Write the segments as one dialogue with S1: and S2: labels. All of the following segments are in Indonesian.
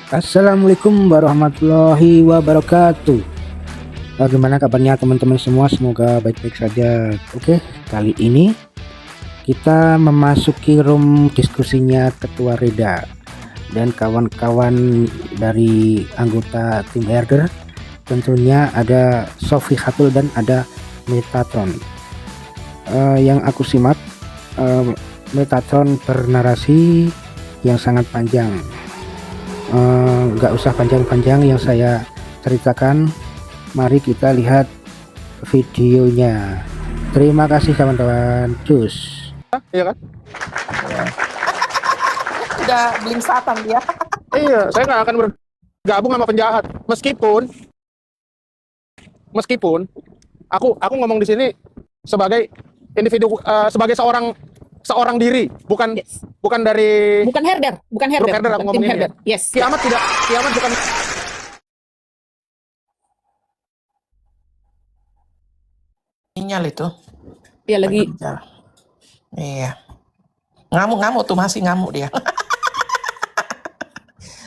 S1: Assalamualaikum warahmatullahi wabarakatuh. Bagaimana kabarnya teman-teman semua? Semoga baik-baik saja. Oke, kali ini kita memasuki room diskusinya Ketua Reda dan kawan-kawan dari anggota tim herder. Tentunya ada Sofi Khatul dan ada Metatron. Yang aku simak, Metatron bernarasi yang sangat panjang. Nggak usah panjang-panjang yang saya ceritakan, mari kita lihat videonya. Terima kasih kawan-kawan. Cus.
S2: Iya kan?
S3: Udah belingsatan dia.
S2: Iya, saya nggak akan bergabung sama penjahat. Meskipun aku ngomong di sini sebagai individu, sebagai seorang diri, bukan
S3: Yes.
S2: bukan dari
S3: Bukan herder, bukan herder.
S2: grup herder aku
S3: bukan tim
S2: ngomongin
S3: herder.
S2: ya.
S3: Yes.
S2: Kiamat bukan.
S4: Sinyal itu.
S3: Dia lagi
S4: Iya. Ngamuk-ngamuk tuh, masih ngamuk dia.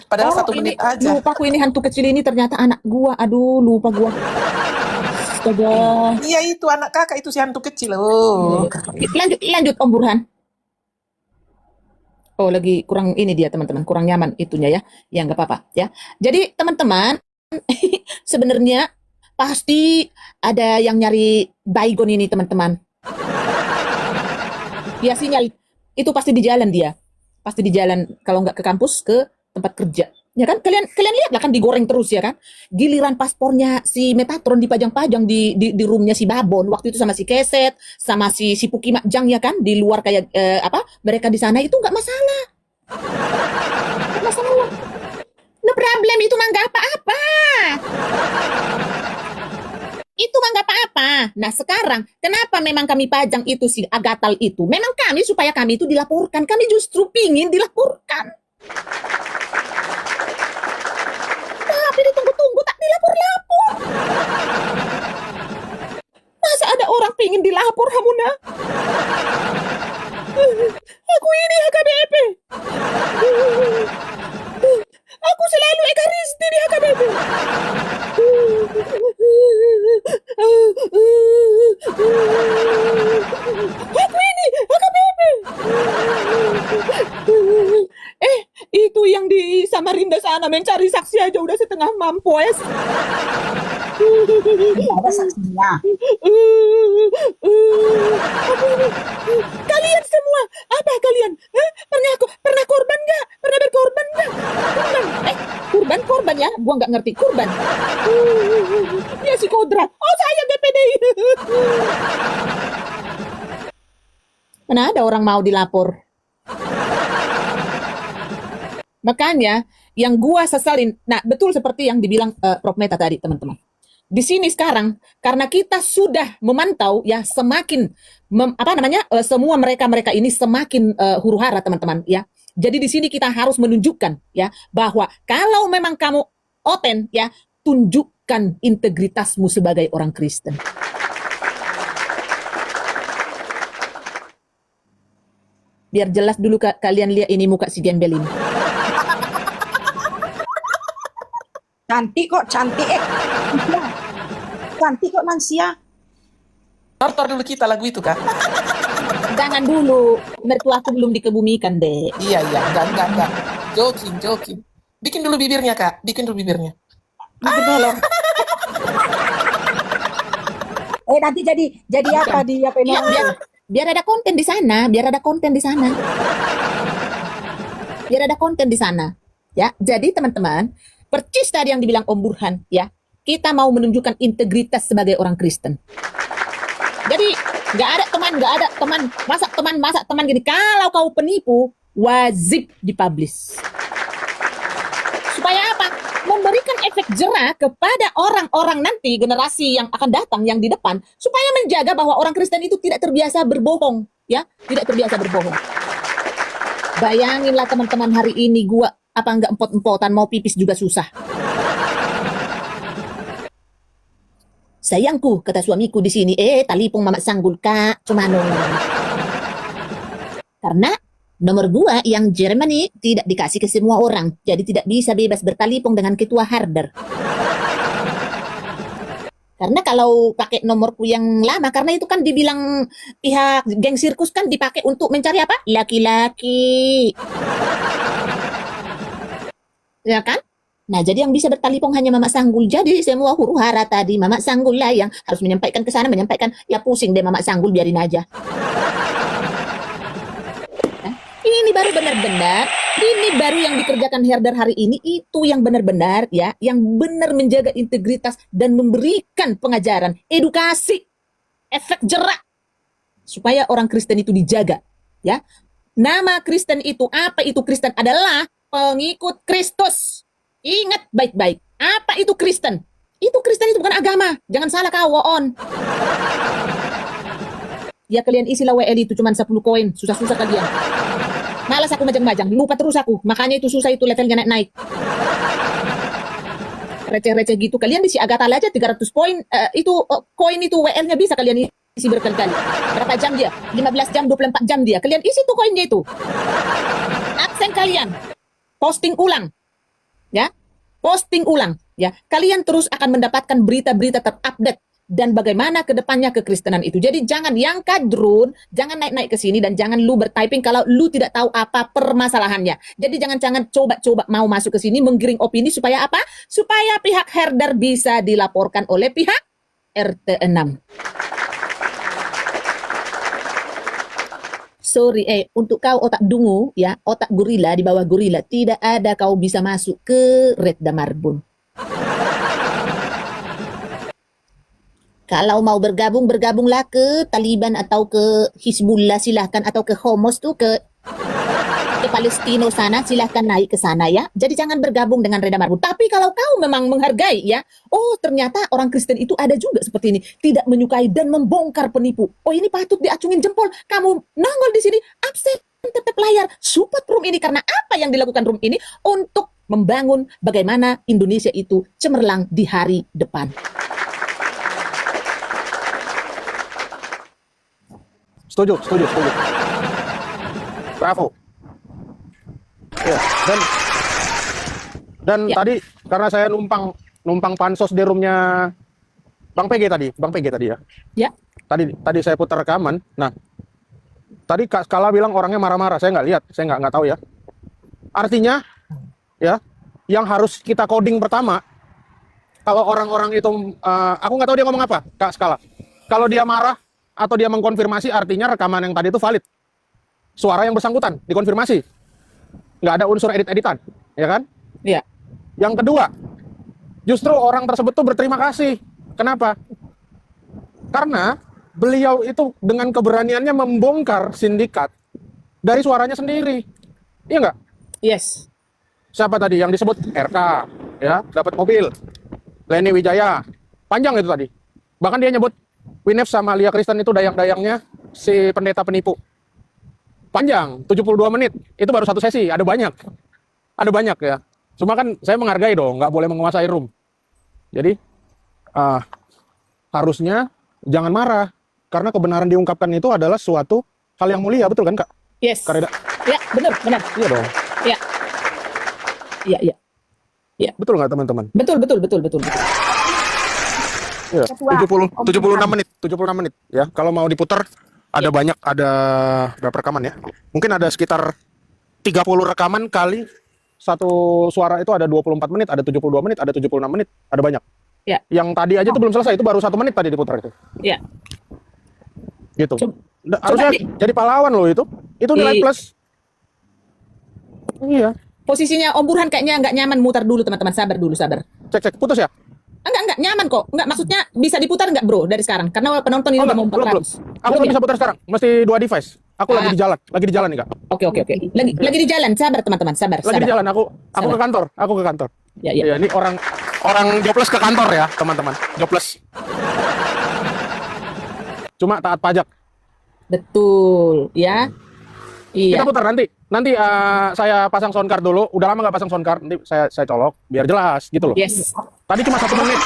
S4: Padahal 1 menit aja.
S3: Lupa aku ini hantu kecil ini ternyata anak gua. Aduh, lupa gua. Astaga.
S4: Iya itu anak kakak itu si hantu kecil. Oh.
S3: Lanjut Om Burhan. Oh, lagi kurang ini dia teman-teman, kurang nyaman itunya ya. Ya nggak apa-apa ya. Jadi teman-teman, sebenarnya pasti ada yang nyari baygon ini teman-teman. Ya sinyal itu pasti di jalan dia. Pasti di jalan, kalau nggak ke kampus, ke tempat kerja. Ya kan? Kalian lihat lah kan digoreng terus ya kan? Giliran paspornya si Metatron dipajang-pajang di roomnya si Babon waktu itu sama si Keset, sama si Puki Makjang ya kan? Di luar kayak mereka di sana itu nggak masalah. Nggak masalah. No problem, itu mah nggak apa-apa. Itu mah nggak apa-apa. Nah sekarang, kenapa memang kami pajang itu si Agatal itu? Memang kami supaya kami itu dilaporkan. Kami justru pingin dilaporkan. Tapi ditunggu-tunggu tak dilapor-lapor. Masa ada orang pingin dilapor, Hamuna? Aku ini HKBP. Aku selalu ekaristi di HKBP. Aku ini HKBP. Itu yang di Samarinda sana mencari saksi aja udah setengah mampu es.
S5: Ada saksinya.
S3: Kalian semua, apa kalian? Pernah korban nggak? Pernah berkorban nggak? Korban ya? Gua nggak ngerti korban. Ya si Kodrat. Oh saya DPDI. Mana ada orang mau dilapor? Makanya yang gua sesalin, nah betul seperti yang dibilang Prof Meta tadi teman-teman. Di sini sekarang karena kita sudah memantau ya semakin semua mereka ini semakin huru-hara teman-teman ya. Jadi di sini kita harus menunjukkan ya bahwa kalau memang kamu oten ya, tunjukkan integritasmu sebagai orang Kristen. Biar jelas dulu kalian lihat ini muka si gembel ini.
S5: Cantik kok, cantik. Cantik kok Nansia.
S4: Tortor dulu kita lagu itu kak.
S3: Jangan dulu, mertuaku belum dikebumikan deh.
S4: Iya, enggak. Joking. Bikin dulu bibirnya kak, bikin dulu bibirnya.
S5: Bener. Nanti jadi apa di apa ini?
S3: Iya, biar ada konten di sana, biar ada konten di sana. Ya, jadi teman-teman, percis tadi yang dibilang Om Burhan, ya, kita mau menunjukkan integritas sebagai orang Kristen. Jadi nggak ada teman, masa teman gini. Kalau kau penipu, wajib dipublish. Supaya apa? Memberikan efek jerah kepada orang-orang nanti, generasi yang akan datang, yang di depan, supaya menjaga bahwa orang Kristen itu tidak terbiasa berbohong, ya, tidak terbiasa berbohong. Bayanginlah teman-teman hari ini gua nggak empot-empotan mau pipis juga susah. Sayangku, kata suamiku di sini, talipong mamak sanggul kak, cumanong. Karena Nomor 2, yang Germany tidak dikasih ke semua orang, jadi tidak bisa bebas bertalipung dengan ketua Herder. Karena kalau pakai nomorku yang lama, karena itu kan dibilang pihak geng sirkus kan dipakai untuk mencari apa? Laki-laki. Ya kan? Nah, jadi yang bisa bertalipung hanya Mama Sanggul. Jadi semua huru-hara tadi, Mama Sanggul lah yang harus menyampaikan ke sana, menyampaikan, ya pusing deh Mama Sanggul, biarin aja. Ini baru benar-benar, ini baru yang dikerjakan Herder hari ini, itu yang benar-benar ya, yang benar menjaga integritas dan memberikan pengajaran, edukasi, efek jerak supaya orang Kristen itu dijaga, ya. Nama Kristen itu, apa itu Kristen? Adalah pengikut Kristus. Ingat baik-baik, apa itu Kristen? Itu Kristen itu bukan agama, jangan salah kawan. Ya kalian isilah WL itu cuma 10 koin, susah-susah kalian. Malas aku majang-majang, lupa terus aku. Makanya itu susah itu levelnya naik-naik. Receh-receh gitu. Kalian isi Agatha aja 300 poin. Koin itu WL-nya bisa kalian isi berkali-kali. Berapa jam dia? 15 jam, 24 jam dia. Kalian isi tuh koinnya itu. Absen kalian. Posting ulang. Ya. Posting ulang. Ya. Kalian terus akan mendapatkan berita-berita terupdate. Dan bagaimana ke depannya kekristenan itu. Jadi jangan yang kadrun, jangan naik-naik ke sini dan jangan lu bertyping kalau lu tidak tahu apa permasalahannya. Jadi jangan coba-coba mau masuk ke sini menggiring opini supaya apa? Supaya pihak Herder bisa dilaporkan oleh pihak RT 6. Sorry, untuk kau otak dungu, ya, otak gorila di bawah gorila, tidak ada kau bisa masuk ke Red Damarbun. Kalau mau bergabung, bergabunglah ke Taliban atau ke Hizbullah silahkan, atau ke Homos tuh ke Palestina sana, silahkan naik ke sana ya. Jadi jangan bergabung dengan Reda Marbun. Tapi kalau kau memang menghargai ya, oh ternyata orang Kristen itu ada juga seperti ini, tidak menyukai dan membongkar penipu. Oh ini patut diacungin jempol. Kamu nongol di sini, absen tetap layar, support room ini karena apa yang dilakukan room ini untuk membangun bagaimana Indonesia itu cemerlang di hari depan.
S2: Setuju. Bravo. Ya, dan
S3: Ya.
S2: tadi karena saya numpang pansos di roomnya Bang PG tadi ya.
S3: Ya.
S2: Tadi saya putar rekaman. Nah, tadi Kak Skala bilang orangnya marah-marah. Saya nggak lihat, saya nggak tahu ya. Artinya, ya, yang harus kita coding pertama, kalau orang-orang itu, aku nggak tahu dia ngomong apa, Kak Skala. Kalau dia marah atau dia mengkonfirmasi, artinya rekaman yang tadi itu valid. Suara yang bersangkutan dikonfirmasi, nggak ada unsur edit-editan, ya kan?
S3: Ya.
S2: Yang kedua, justru orang tersebut tuh berterima kasih. Kenapa? Karena beliau itu dengan keberaniannya membongkar sindikat dari suaranya sendiri. Iya nggak?
S3: Yes.
S2: Siapa tadi yang disebut RK, ya, dapat mobil. Leni Wijaya, panjang itu tadi. Bahkan dia nyebut Winef sama Lia Kristen itu dayang-dayangnya si pendeta penipu. Panjang, 72 menit. Itu baru satu sesi, ada banyak. Ada banyak ya. Cuma kan saya menghargai dong, nggak boleh menguasai room. Jadi, harusnya jangan marah. Karena kebenaran diungkapkan itu adalah suatu hal yang mulia, betul kan Kak?
S3: Yes.
S2: Kak Reda?
S3: Ya, benar.
S2: Iya dong.
S3: Ya. Iya.
S2: Betul nggak teman-teman?
S3: Betul.
S2: Iya.
S5: Ketua
S2: 76 menit ya. Kalau mau diputar ada banyak, ada berapa rekaman ya? Mungkin ada sekitar 30 rekaman kali satu suara itu ada 24 menit, ada 72 menit, ada 76 menit, ada banyak.
S3: Ya.
S2: Yang tadi aja itu belum selesai, itu baru 1 menit tadi diputar itu.
S3: Ya.
S2: Gitu.
S3: Coba
S2: Harusnya jadi pahlawan loh itu. Itu nilai plus. Iya.
S3: Posisinya Om Burhan kayaknya nggak nyaman, mutar dulu teman-teman, sabar.
S2: Cek, putus ya?
S3: Enggak nyaman kok. Enggak, maksudnya bisa diputar enggak bro dari sekarang? Karena penonton ini udah mau 400.
S2: Belum. Aku nggak bisa putar sekarang, mesti 2 device. Aku lagi di jalan nih Kak.
S3: Oke. Lagi di jalan, sabar teman-teman, sabar.
S2: Lagi di jalan, aku ke kantor.
S3: Ya.
S2: Iya, ini orang jobless ke kantor ya, teman-teman. Jobless. Cuma taat pajak.
S3: Betul, ya. Iya.
S2: Kita putar nanti saya pasang sound card dulu. Udah lama nggak pasang sound card, nanti saya colok biar jelas gitu loh.
S3: Yes.
S2: Tadi cuma 1 menit.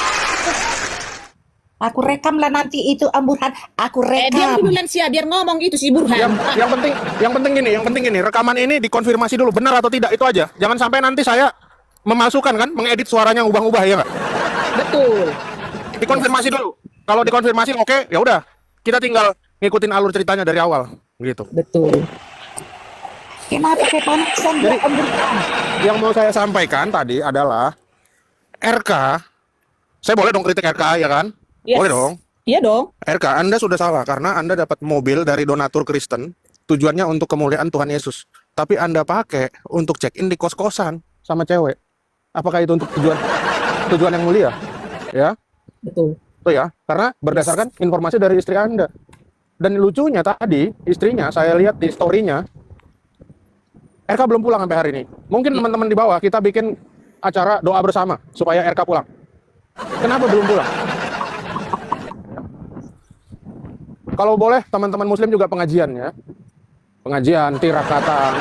S5: Aku rekam lah nanti itu Om Burhan. Aku
S3: Diam
S5: rekam.
S3: dulu Lansia, biar ngomong itu si Burhan.
S2: Yang penting gini, rekaman ini dikonfirmasi dulu benar atau tidak, itu aja. Jangan sampai nanti saya memasukkan kan, mengedit suaranya ubah-ubah ya nggak?
S3: Betul.
S2: Dikonfirmasi dulu. Kalau dikonfirmasi oke, ya udah. Kita tinggal ngikutin alur ceritanya dari awal, gitu.
S3: Betul.
S5: Kenapa kepanasan dia Om Burhan?
S2: Yang mau saya sampaikan tadi adalah RK, saya boleh dong kritik RK ya kan?
S3: Yes.
S2: Boleh dong.
S3: Iya dong.
S2: RK, Anda sudah salah karena Anda dapat mobil dari donatur Kristen, tujuannya untuk kemuliaan Tuhan Yesus. Tapi Anda pakai untuk check-in di kos-kosan sama cewek. Apakah itu untuk tujuan yang mulia? Ya,
S3: Betul.
S2: itu ya. Karena berdasarkan informasi dari istri Anda. Dan lucunya tadi, istrinya saya lihat di story-nya, RK belum pulang sampai hari ini. Mungkin teman-teman di bawah kita bikin acara doa bersama supaya RK pulang. Kenapa belum pulang? Kalau boleh teman-teman muslim juga pengajian ya. Pengajian, tirakatan,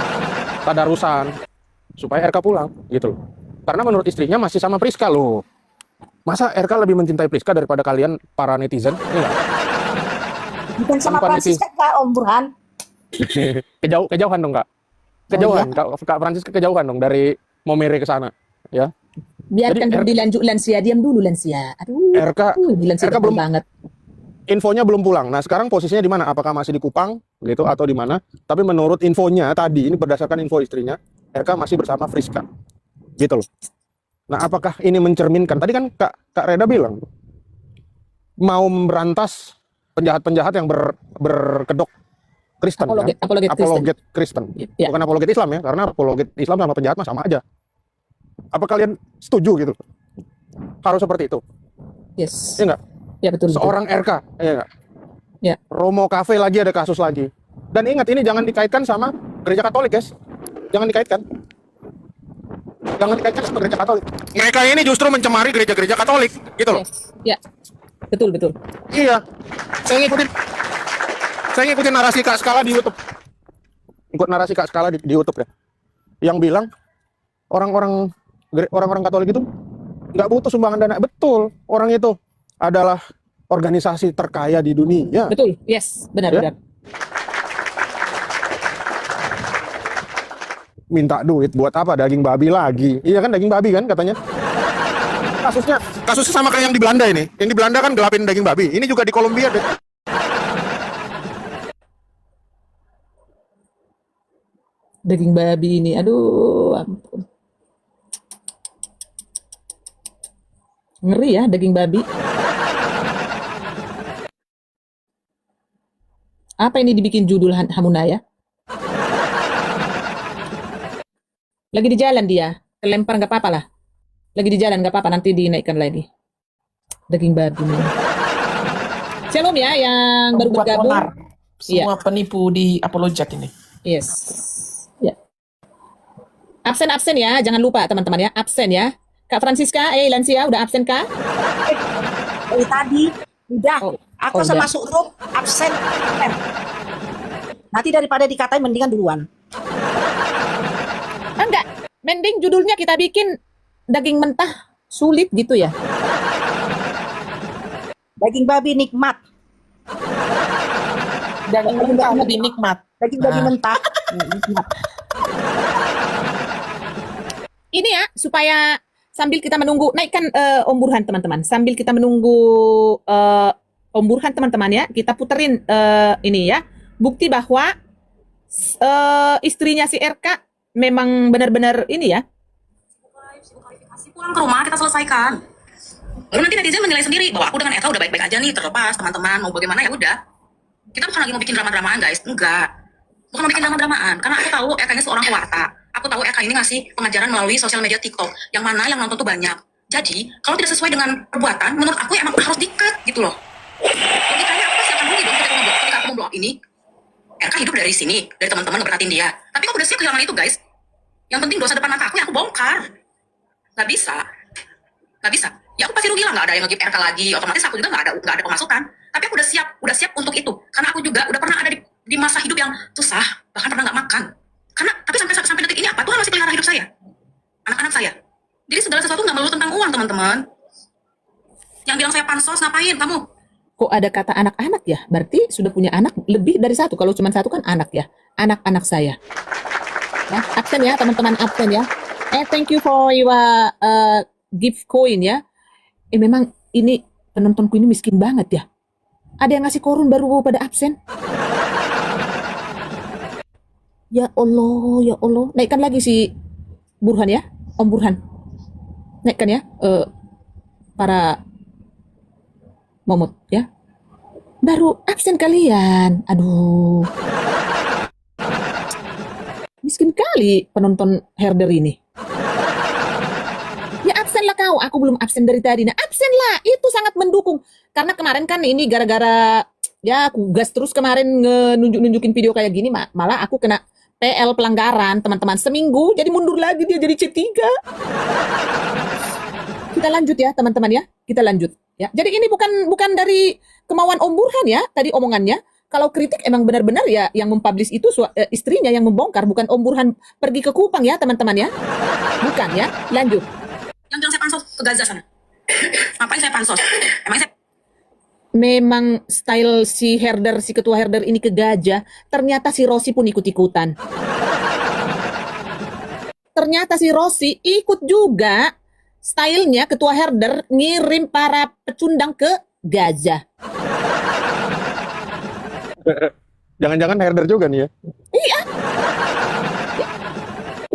S2: tadarusan supaya RK pulang gitu loh. Karena menurut istrinya masih sama Priska loh. Masa RK lebih mencintai Priska daripada kalian para netizen? Iya.
S5: Bukan sama
S2: Tanpa
S5: Francisca Kak Om Burhan.
S2: Kejauhan dong Kak. Kejauhan, Kak Francisca kejauhan dong dari Momere ke sana, ya.
S3: Biarkan
S2: Jadi,
S3: dulu dilanjut Lansia, diam dulu Lansia. Aduh.
S2: RK
S3: Lansia
S2: RK belum
S3: banget.
S2: infonya belum pulang. Nah, sekarang posisinya di mana? Apakah masih di Kupang gitu atau di mana? Tapi menurut infonya tadi, ini berdasarkan info istrinya, RK masih bersama Friska. Gitu loh. Nah, apakah ini mencerminkan? Tadi kan Kak Reda bilang mau memberantas penjahat-penjahat yang berkedok Kristen,
S3: Apologet
S2: kan? Apologet Kristen.
S3: Ya.
S2: Bukan apologet Islam ya, karena apologet Islam sama penjahat mah sama aja. Apa kalian setuju gitu? Harus seperti itu.
S3: Yes.
S2: Iya nggak?
S3: Ya betul.
S2: Seorang RK, iya nggak?
S3: Ya.
S2: Romo Cafe lagi ada kasus lagi. Dan ingat, ini jangan dikaitkan sama gereja Katolik, guys. Jangan dikaitkan. Jangan dikaitkan sama gereja Katolik. Mereka ini justru mencemari gereja-gereja Katolik, gitu loh.
S3: Yes. Ya. Betul.
S2: Iya. Saya ngikutin narasi Kak Skala di YouTube. Ikut narasi Kak Skala di YouTube ya. Yang bilang orang-orang Katolik itu nggak butuh sumbangan dana. Betul. Orang itu adalah organisasi terkaya di dunia.
S3: Betul. Yes. Benar.
S2: Ya. Minta duit buat apa? Daging babi lagi. Iya kan, daging babi kan katanya. Kasusnya sama kayak yang di Belanda ini. Yang di Belanda kan gelapin daging babi. Ini juga di Kolombia deh.
S3: Daging babi ini, aduh, ampun. Ngeri ya daging babi. Apa ini dibikin judul Hamunaya? Lagi di jalan dia, kelempar nggak apa-apa lah. Lagi di jalan nggak apa-apa, nanti dinaikkan lagi. Daging babi ini. Shalom ya yang baru
S4: Buat
S3: bergabung.
S4: onar. Semua penipu di apologet ini.
S3: Yes. Ya. Absen ya, jangan lupa teman-teman ya, absen ya. Kak Francisca, Lansia udah absen kah?
S5: Dari tadi udah. Aku
S3: udah.
S5: masuk room absen. Nanti daripada dikatain mendingan duluan.
S3: Enggak, mending judulnya kita bikin daging mentah sulit gitu ya.
S5: Daging babi nikmat.
S4: Daging mentah lebih nikmat.
S5: Daging babi mentah nikmat.
S3: Ini ya, supaya sambil kita menunggu, naikkan Om Burhan teman-teman. Sambil kita menunggu Om Burhan teman-teman ya, kita puterin ini ya. Bukti bahwa istrinya si RK memang benar-benar ini ya.
S6: Pulang ke rumah kita selesaikan. Baru nanti netizen menilai sendiri bahwa aku dengan Eka udah baik-baik aja nih, terlepas teman-teman mau bagaimana ya udah. Kita bukan lagi mau bikin drama-dramaan guys, enggak. Bukan mau bikin drama-dramaan, karena aku tahu Eka ini seorang pewarta. Aku tahu Eka ini ngasih pengajaran melalui sosial media TikTok, yang mana yang nonton tuh banyak. Jadi, kalau tidak sesuai dengan perbuatan, menurut aku emang harus di-cut gitu loh. Logikanya aku pasti akan rugi dong ketika aku memblok ini. Eka hidup dari sini, dari teman-teman ngeberkatin dia. Tapi aku udah siap kehilangan itu guys. Yang penting dosa depan mata aku ya aku bongkar. Nggak bisa. Ya aku pasti rugi lah, nggak ada yang nge-give RK lagi. Otomatis aku juga nggak ada pemasukan. Tapi aku udah siap untuk itu. Karena aku juga udah pernah ada di masa hidup yang susah, bahkan pernah nggak makan. Tapi sampai detik ini apa? Tuhan masih pelihara hidup saya, anak-anak saya. Jadi segala sesuatu nggak melulu tentang uang teman-teman. Yang bilang saya pansos pansos ngapain kamu?
S3: Kok ada kata anak-anak ya? Berarti sudah punya anak lebih dari satu. Kalau cuma satu kan anak ya. Anak-anak saya. Ya, absen ya teman-teman, absen ya. Thank you for your gift coin ya. Memang ini penontonku ini miskin banget ya. Ada yang ngasih korun baru pada absen. Ya Allah, ya Allah. Naikkan lagi si Burhan ya, Om Burhan. Naikkan ya, para momot ya. Baru absen kalian. Aduh. Miskin kali penonton herder ini. Ya absen lah kau, aku belum absen dari tadi. Nah absen lah, itu sangat mendukung. Karena kemarin kan ini gara-gara ya aku gas terus kemarin nunjukin video kayak gini, malah aku kena PL pelanggaran teman-teman. Seminggu jadi mundur lagi dia jadi C3. Kita lanjut ya teman-teman ya, kita lanjut ya. Jadi ini bukan dari kemauan Om Burhan ya tadi omongannya. Kalau kritik emang benar-benar ya yang mempublish itu istrinya yang membongkar, bukan Om Burhan pergi ke Kupang ya teman-teman ya. Bukan ya, lanjut.
S6: Yang bilang saya pansos ke Gaza sana. Ngapain saya pansos? Emang saya
S3: Memang style si herder, si ketua herder ini ke gajah, ternyata si Rossi pun ikut-ikutan. Ternyata si Rossi ikut juga stylenya ketua herder ngirim para pecundang ke gajah.
S2: Jangan-jangan herder juga nih ya.
S3: Iya.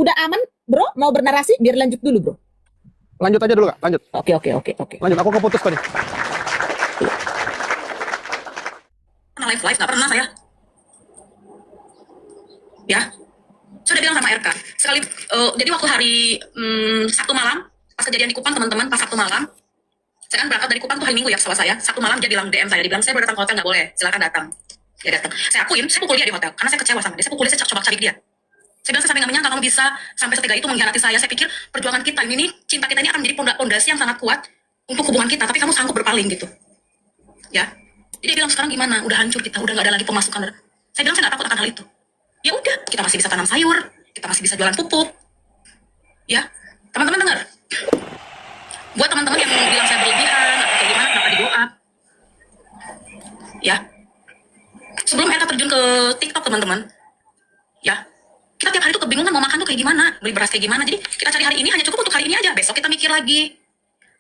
S3: Udah aman, bro? Mau bernarasi? Biar lanjut dulu, bro.
S2: Lanjut aja dulu Kak, lanjut.
S3: Oke.
S2: Lanjut, aku keputus tadi.
S6: pernah live nggak pernah saya. Ya, sudah bilang sama RK sekali. Jadi waktu hari Sabtu malam pas kejadian di Kupang teman-teman, pas Sabtu malam saya kan berangkat dari Kupang tuh hari Minggu ya setelah saya. Sabtu malam dia bilang DM saya, dia bilang saya boleh datang ke hotel nggak? Boleh, silakan datang. Dia datang. Saya akuin, saya pukul dia di hotel karena saya kecewa sama dia. Saya pukul dia, saya coba cari dia. Saya bilang saya sampai nggak menyangka kamu bisa sampai setega itu mengkhianati saya. Saya pikir perjuangan kita ini nih, cinta kita ini akan menjadi pondasi yang sangat kuat untuk hubungan kita, tapi kamu sanggup berpaling gitu. Ya. Jadi dia bilang sekarang gimana? Udah hancur kita, udah nggak ada lagi pemasukan. Saya bilang saya nggak takut akan hal itu. Ya udah, kita masih bisa tanam sayur, kita masih bisa jualan pupuk. Ya, teman-teman dengar. Buat teman-teman yang bilang saya berlebihan atau kayak gimana, kenapa di blow up? Ya. Sebelum RK terjun ke TikTok teman-teman, ya, kita tiap hari tuh kebingungan mau makan tuh kayak gimana, beli beras kayak gimana. Jadi kita cari hari ini hanya cukup untuk hari ini aja. Besok kita mikir lagi.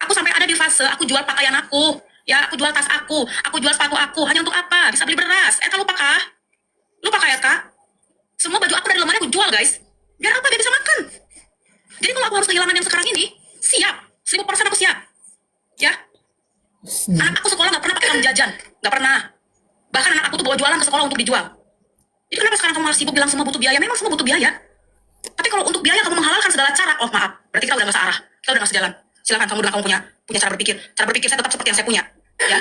S6: Aku sampai ada di fase aku jual pakaian aku, ya, aku jual tas aku jual sepatu aku. Hanya untuk apa? Bisa beli beras. Lupa kah? Lupa kah ya kak? Semua baju aku dari lemari aku jual guys. Biar apa? Biar bisa makan. Jadi kalau aku harus kehilangan yang sekarang ini, siap. 1000% aku siap. Ya. Anak aku sekolah nggak pernah pakai uang jajan, nggak pernah. Bahkan anak aku tuh bawa jualan ke sekolah untuk dijual. Jadi kenapa sekarang kamu harus sibuk bilang semua butuh biaya? Memang semua butuh biaya. Tapi kalau untuk biaya kamu menghalalkan segala cara, oh maaf, berarti kita udah nggak searah, kita udah nggak sejalan. Silakan kamu dengan kamu punya cara berpikir. Cara berpikir saya tetap seperti yang saya punya. Ya.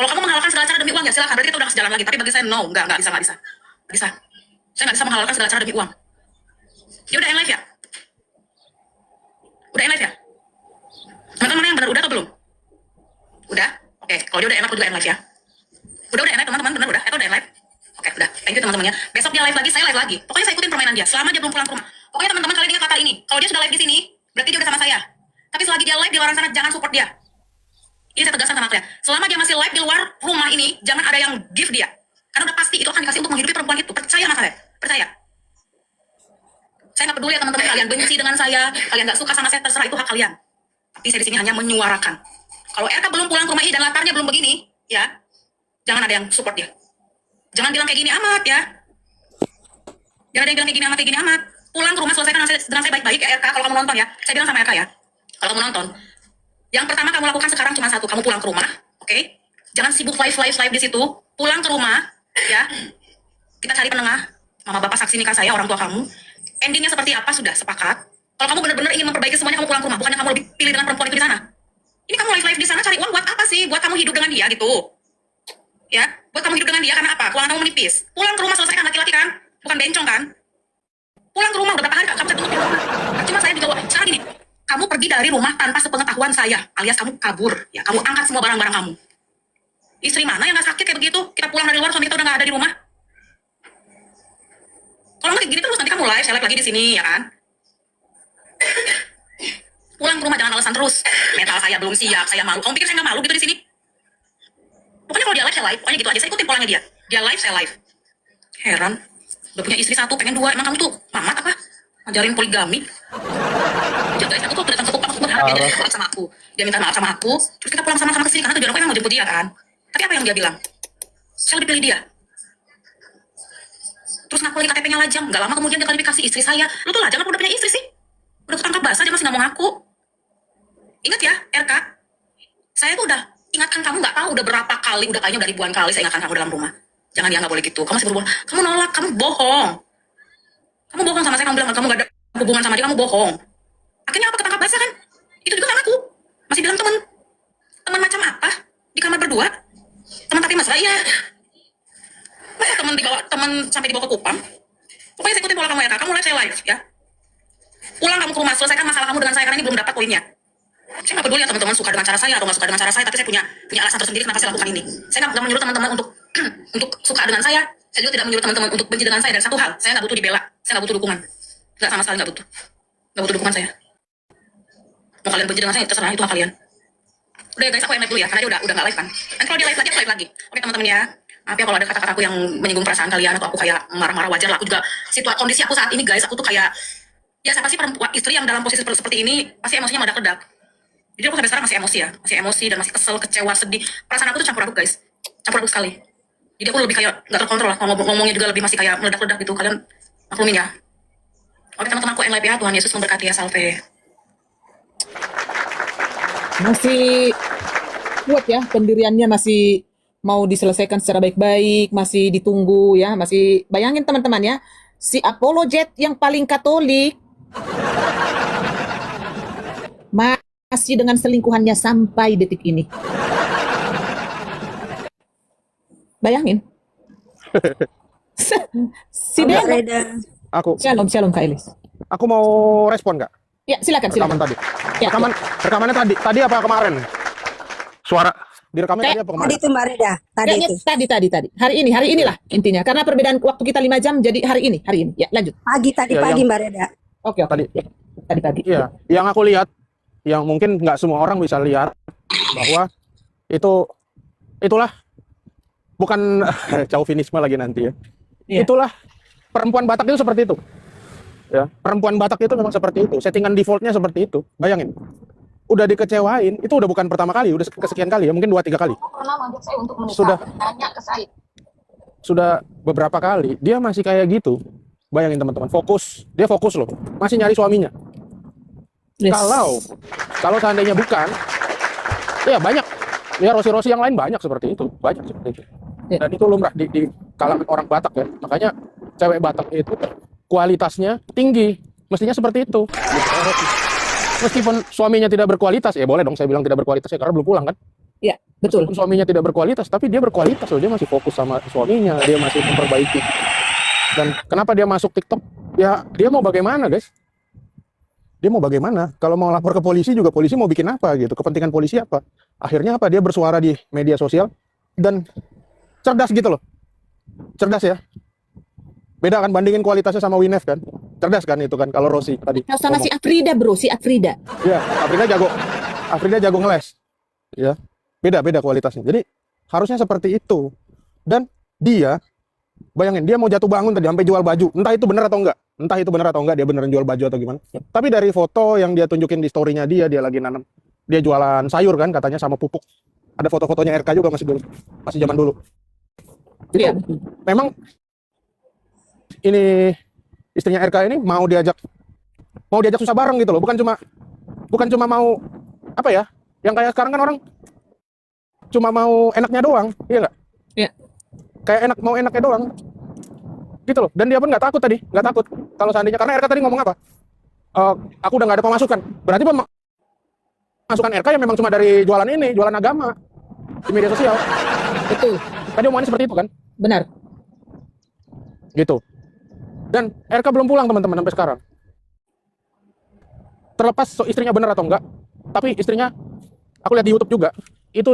S6: Kalau kamu menghalalkan segala cara demi uang ya silakan, berarti kita udah nggak sejalan lagi. Tapi bagi saya no, nggak bisa. Nggak bisa. Saya nggak bisa menghalalkan segala cara demi uang. Ya udah yang live ya. Udah yang live ya. Teman-teman yang benar udah atau belum? Udah. Oke. Kalau dia udah enak, aku juga yang live ya. Udah yang live teman-teman, benar udah. Udah yang live. Oke, udah. Thank you teman-teman ya. Besok dia live lagi, saya live lagi. Pokoknya saya ikutin permainan dia selama dia belum pulang ke rumah. Pokoknya teman-teman kalian ingat kata ini. Kalau dia sudah live di sini, berarti dia udah sama saya. Tapi selagi dia live di luar sana, jangan support dia. Ini saya tegaskan sama kalian. Selama dia masih live di luar rumah ini, jangan ada yang give dia. Karena udah pasti itu akan dikasih untuk menghidupi perempuan itu. Percaya sama saya. Percaya. Saya nggak peduli ya teman-teman, kalian benci dengan saya, kalian nggak suka sama saya, terserah, itu hak kalian. Tapi saya di sini hanya menyuarakan. Kalau RK belum pulang ke rumah ini dan latarnya belum begini, ya, jangan ada yang support dia. Jangan bilang kayak gini amat ya. Jangan ada yang bilang kayak gini amat. Pulang ke rumah, selesaikan dengan saya baik-baik ya RK. Kalau kamu nonton ya, saya bilang sama RK ya. Kalau kamu nonton, yang pertama kamu lakukan sekarang cuma satu, kamu pulang ke rumah, oke? Jangan sibuk live di situ. Pulang ke rumah, ya. Kita cari penengah. Mama bapak saksi nikah saya, orang tua kamu. Endingnya seperti apa sudah sepakat. Kalau kamu benar-benar ingin memperbaiki semuanya, kamu pulang ke rumah. Bukannya kamu lebih pilih dengan perempuan itu di sana. Ini kamu live di sana cari uang buat apa sih? Buat kamu hidup dengan dia gitu. Ya, buat kamu hidup dengan dia karena apa? Keuangan kamu menipis. Pulang ke rumah, selesaikan laki-laki kan? Bukan bencong kan? Pulang ke rumah udah berapa hari kamu saya tunggu. Cuma saya juga sekarang gini. Kamu pergi dari rumah tanpa sepengetahuan saya, alias kamu kabur. Ya, kamu angkat semua barang-barang kamu. Istri mana yang nggak sakit kayak begitu? Kita pulang dari luar, suami kita udah nggak ada di rumah. Kalau nggak gini terus nanti kamu live, saya live lagi di sini, ya kan? Pulang ke rumah jangan alasan terus. Mental saya belum siap, saya malu. Kamu pikir saya nggak malu gitu di sini? Pokoknya kalau dia live, saya live. Pokoknya gitu aja. Saya ikutin polanya dia. Dia live, saya live. Heran. Udah punya istri 1, pengen 2. Emang kamu tuh mamat apa? Ngajarin poligami? Ya guys, aku tuh datang ke Kupang, aku berharap dia minta maaf sama aku. Dia minta maaf sama aku, terus kita pulang sama-sama ke sini karena tujuan aku emang mau jemput dia kan. Tapi apa yang dia bilang? Saya lebih pilih dia. Terus ngaku lagi KTP-nya Lajang. Gak lama kemudian dia klarifikasi istri saya. Lu tuh Lajang apa udah punya istri sih? Udah ketangkap basah dia masih nggak mau ngaku. Ingat ya, RK. Saya tuh udah ingatkan kamu nggak tahu udah berapa kali, udah kayaknya udah ribuan kali saya ingatkan kamu dalam rumah. Jangan dia nggak boleh gitu. Kamu masih berbohong. Kamu nolak, kamu bohong. Kamu bohong sama saya, kamu bilang kamu gak ada hubungan sama dia, kamu bohong. Akhirnya apa ketangkap basah kan? Itu juga gak ngaku. Masih bilang teman. Teman macam apa? Di kamar berdua? Teman tapi mesra? Iya. Masa teman sampai dibawa ke Kupang? Pokoknya saya ikutin pola kamu ya kak. Kamu live, saya live ya. Pulang kamu ke rumah, selesaikan masalah kamu dengan saya karena ini belum dapat poinnya. Saya nggak peduli ya teman-teman suka dengan cara saya atau nggak suka dengan cara saya, tapi saya punya alasan tersendiri kenapa saya lakukan ini. Saya nggak menyuruh teman-teman untuk untuk suka dengan saya. Saya juga tidak menyuruh teman-teman untuk benci dengan saya. Dan satu hal, saya nggak butuh dibela, saya nggak butuh dukungan, nggak sama sekali nggak butuh dukungan saya. Mau kalian benci dengan saya terserah, itu hak kalian. Udah ya guys, aku yang live dulu ya karena dia udah nggak live kan. Dan kalau dia live lagi, aku live lagi. Oke teman-teman ya. Maaf ya kalau ada kata-kata aku yang menyinggung perasaan kalian atau aku kayak marah-marah, wajar lah. Aku juga kondisi aku saat ini guys, aku tuh kayak ya siapa sih perempuan istri yang dalam posisi seperti ini pasti emosinya meledak-ledak. Jadi aku sampai sekarang masih emosi ya, masih emosi dan masih kesel, kecewa, sedih. Perasaan aku tuh campur aduk guys, campur aduk sekali. Jadi aku lebih kayak nggak terkontrol lah, ngomongnya juga lebih masih kayak meledak-ledak gitu. Kalian maklumin ya. Oke teman-teman, aku yang live ya. Tuhan Yesus memberkati ya, salve.
S3: Masih kuat ya pendiriannya, masih mau diselesaikan secara baik-baik, masih ditunggu ya, masih bayangin teman-teman ya, si apologet yang paling Katolik masih dengan selingkuhannya sampai detik ini. Bayangin. Si Bella.
S2: Aku
S3: Shalom Kak Elis.
S2: aku mau respon nggak?
S3: Ya, silakan.
S2: Rekaman tadi.
S3: Ya,
S2: Rekamannya tadi apa kemarin? Suara direkamnya tadi apa kemarin?
S5: Tadi itu Mbak Reda,
S3: tadi. Hari inilah intinya. Karena perbedaan waktu kita 5 jam, jadi hari ini. Ya, lanjut.
S5: Tadi pagi Mbak Reda.
S3: Oke.
S2: Tadi
S3: Pagi.
S2: Iya, yang aku lihat, yang mungkin nggak semua orang bisa lihat bahwa itulah bukan chauvinisme lagi nanti ya.
S3: Iya.
S2: Itulah perempuan Batak itu seperti itu. Ya, perempuan Batak itu memang seperti itu. Settingan defaultnya seperti itu. Bayangin. Udah dikecewain, itu udah bukan pertama kali, udah kesekian kali ya, mungkin 2-3 kali.
S6: Pernah manggil saya untuk menikah,
S2: Sudah.
S6: nanya ke saya.
S2: Sudah beberapa kali, dia masih kayak gitu. Bayangin teman-teman, dia fokus loh, masih nyari suaminya.
S3: Yes.
S2: Kalau seandainya bukan, ya banyak, ya Rosi yang lain banyak seperti itu.
S3: Ya.
S2: Dan itu lumrah di kalangan orang Batak ya. Makanya cewek Batak itu kualitasnya tinggi, mestinya seperti itu. Meskipun suaminya tidak berkualitas, ya boleh dong saya bilang tidak berkualitas ya karena belum pulang kan.
S3: Ya, betul.
S2: Meskipun suaminya tidak berkualitas, tapi dia berkualitas loh, dia masih fokus sama suaminya, dia masih memperbaiki. Dan kenapa dia masuk TikTok? Ya dia mau bagaimana guys? Dia mau bagaimana? Kalau mau lapor ke polisi juga polisi mau bikin apa gitu? Kepentingan polisi apa? Akhirnya apa? Dia bersuara di media sosial dan cerdas gitu loh. Cerdas ya. Beda kan bandingin kualitasnya sama Winef kan? Cerdas kan itu kan kalau Rosi tadi.
S3: Sama si Afrida bro, si Afrida.
S2: Ya, Afrida jago ngeles. Ya. Beda kualitasnya. Jadi harusnya seperti itu. Dan dia bayangin dia mau jatuh bangun tadi sampai jual baju. Entah itu benar atau enggak dia beneran jual baju atau gimana. Tapi dari foto yang dia tunjukin di story-nya dia lagi nanam. Dia jualan sayur kan katanya sama pupuk. Ada foto-fotonya RK juga masih zaman dulu. Itu memang ini istrinya RK ini mau diajak susah bareng gitu loh, bukan cuma mau apa ya, yang kayak sekarang kan orang cuma mau enaknya doang, iya nggak?
S3: Iya.
S2: Kayak mau enaknya doang, gitu loh. Dan dia pun nggak takut kalau seandainya, karena RK tadi ngomong apa? Aku udah nggak ada pemasukan, berarti pemasukan RK yang memang cuma dari jualan agama di media sosial.
S3: Betul.
S2: Tadi omongannya seperti itu kan?
S3: Benar.
S2: Gitu. Dan RK belum pulang teman-teman sampai sekarang. Terlepas istrinya benar atau enggak, tapi istrinya aku lihat di YouTube juga itu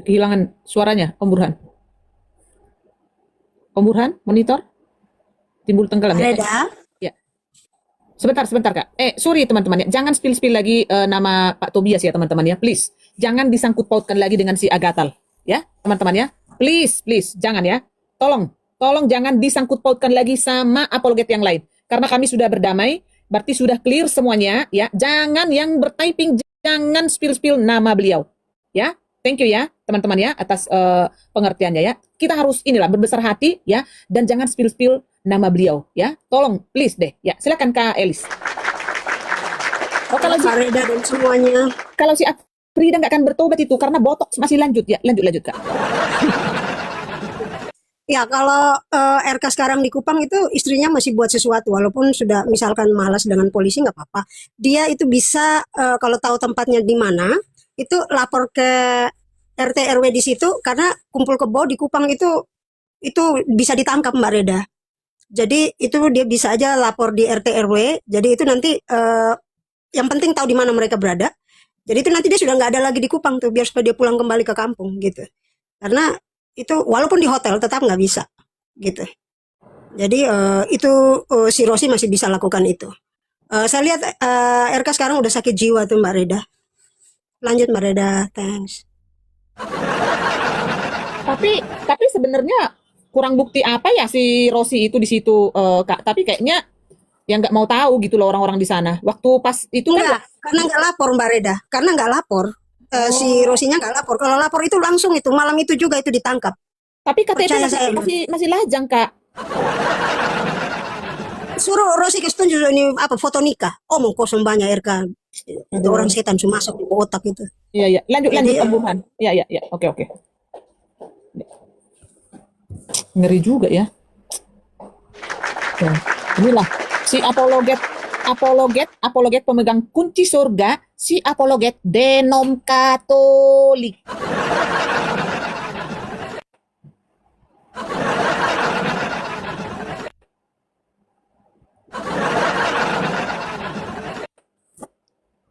S3: kehilangan suaranya, Om Burhan. Om Burhan, monitor. Timbul tenggelam ya.
S5: Reda,
S3: Ya. Sebentar Kak. Sorry teman-teman ya. Jangan spill lagi nama Pak Tobias ya teman-teman ya. Please. Jangan disangkut pautkan lagi dengan si Agatal. Ya teman-teman ya. Please. Jangan ya. Tolong jangan disangkut pautkan lagi sama apologet yang lain. Karena kami sudah berdamai. Berarti sudah clear semuanya ya. Jangan yang bertyping. Jangan spill nama beliau. Ya. Thank you ya teman-teman ya atas pengertiannya ya. Kita harus berbesar hati ya. Dan jangan spill nama beliau ya. Tolong please deh ya. Silakan Kak Elis. Oh, kalau si
S5: Kak Reda dan semuanya.
S3: Frida nggak akan bertobat itu karena botox masih lanjut ya. Lanjut Kak.
S5: Ya kalau RK sekarang di Kupang itu istrinya masih buat sesuatu walaupun sudah misalkan malas dengan polisi nggak apa-apa. Dia itu bisa kalau tahu tempatnya di mana itu lapor ke RT RW di situ karena kumpul kebo di Kupang itu bisa ditangkap Mbak Reda. Jadi itu dia bisa aja lapor di RT RW. Jadi itu nanti yang penting tahu di mana mereka berada. Jadi itu nanti dia sudah nggak ada lagi di Kupang tuh biar supaya dia pulang kembali ke kampung gitu. Karena itu walaupun di hotel tetap nggak bisa gitu. Jadi itu si Rosi masih bisa lakukan itu. Saya lihat RK sekarang udah sakit jiwa tuh Mbak Reda. Lanjut Mbak Reda, thanks.
S3: Tapi sebenarnya kurang bukti apa ya si Rosi itu di situ Kak. Tapi kayaknya yang nggak mau tahu gitu loh orang-orang di sana. Waktu pas itu
S5: Enggak, karena nggak lapor Mbak Reda. Karena nggak lapor. Si Rosinya nggak lapor. Kalau lapor itu langsung itu malam itu juga itu ditangkap.
S3: tapi KTP
S5: Percaya saya.
S3: masih lajang Kak.
S5: Suruh Rosi ke tunjuk ini apa foto nikah. Oh mau kosong banyak RK. Itu orang setan cuma masuk di otak itu.
S3: Iya. Lanjut
S5: Jadi,
S3: Om Burhan. Iya. Oke. Ngeri juga ya. Tuh, inilah si apologet pemegang kunci surga, si apologet denom Katolik.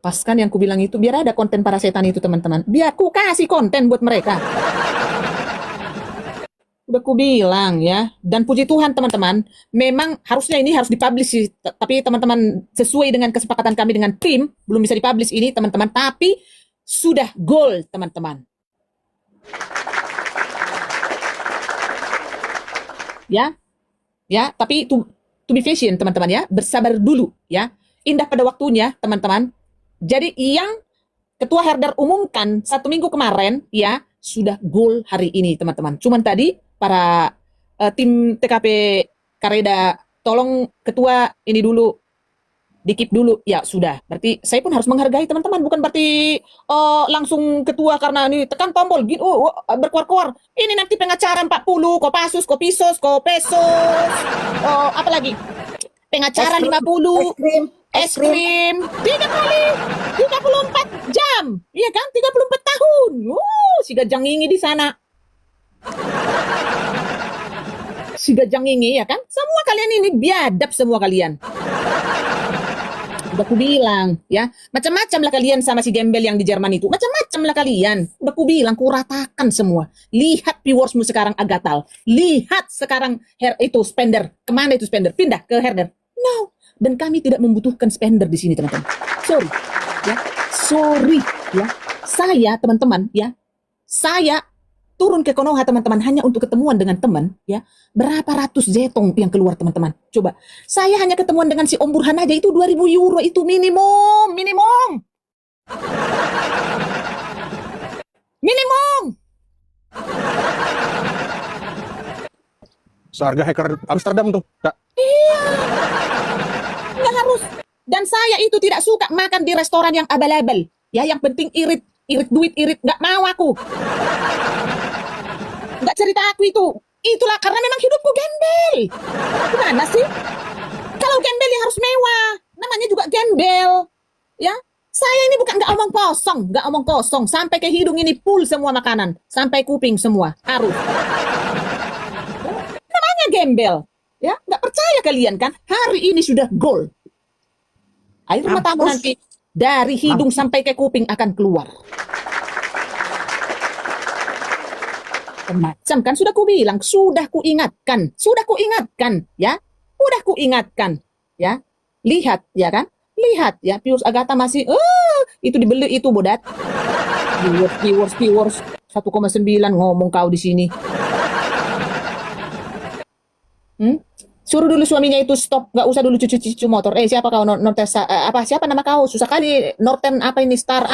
S3: Pas kan yang kubilang itu biar ada konten para setan itu teman-teman. Biar ku kasih konten buat mereka. Udah ku bilang ya. Dan puji Tuhan teman-teman, memang harusnya ini harus dipublish sih. Tapi teman-teman sesuai dengan kesepakatan kami dengan tim, belum bisa dipublish ini teman-teman. Tapi sudah goal teman-teman. Ya, tapi to be patient teman-teman ya. Bersabar dulu ya. Indah pada waktunya teman-teman. Jadi yang Ketua Herder umumkan 1 minggu kemarin ya sudah goal hari ini teman-teman. Cuman tadi para tim TKP Kareda tolong Ketua ini dulu dikip dulu ya sudah. Berarti saya pun harus menghargai teman-teman, bukan berarti langsung Ketua karena ini tekan tombol gitu berkuar-kuar. Ini nanti pengacara 40, Kopassus, Kopisos, Kopesos, apalagi pengacara 50, es krim 3 kali 34 jam, iya kan, 34 tahun. Si Gajang Ingi di sana, si Gajang Ingi ya kan, semua kalian ini biadab semua kalian. Udah ku bilang ya, macam-macam lah kalian sama si gembel yang di Jerman itu, macam-macam lah kalian. Udah ku bilang, ku ratakan semua. Lihat viewersmu sekarang Agatal, lihat sekarang itu spender, kemana itu spender, pindah ke Herder. No. Dan kami tidak membutuhkan spender di sini teman-teman. Sorry ya. Saya teman-teman ya. Saya turun ke Konoha teman-teman hanya untuk ketemuan dengan teman ya. Berapa ratus jetong yang keluar teman-teman. Coba. Saya hanya ketemuan dengan si Om Burhan aja itu 2.000 euro itu minimum.
S2: Seharga hacker Amsterdam tuh, Kak.
S3: Iya. Nggak harus. Dan saya itu tidak suka makan di restoran yang abal-abal. Ya, yang penting irit duit, nggak mau aku. Nggak cerita aku itu. Itulah karena memang hidupku gembel. Gimana sih? Kalau gembel ya harus mewah. Namanya juga gembel. Ya, saya ini bukan nggak omong kosong. Sampai ke hidung ini full semua makanan. Sampai kuping semua. Harus. Namanya gembel. Ya, nggak percaya kalian kan? Hari ini sudah goal. Air matamu nanti dari hidung sampai ke kuping akan keluar. Macam kan sudah ku bilang, sudah ku ingatkan, ya. Udah ku ingatkan, ya. Lihat, ya kan? Lihat, ya. Pius Agatha masih, itu dibeli itu, bodat. Viewers 1,9 ngomong kau di sini. Suruh dulu suaminya itu stop, nggak usah dulu cucu motor. Siapa kau? Siapa nama kau? Susah kali. Norton apa ini Star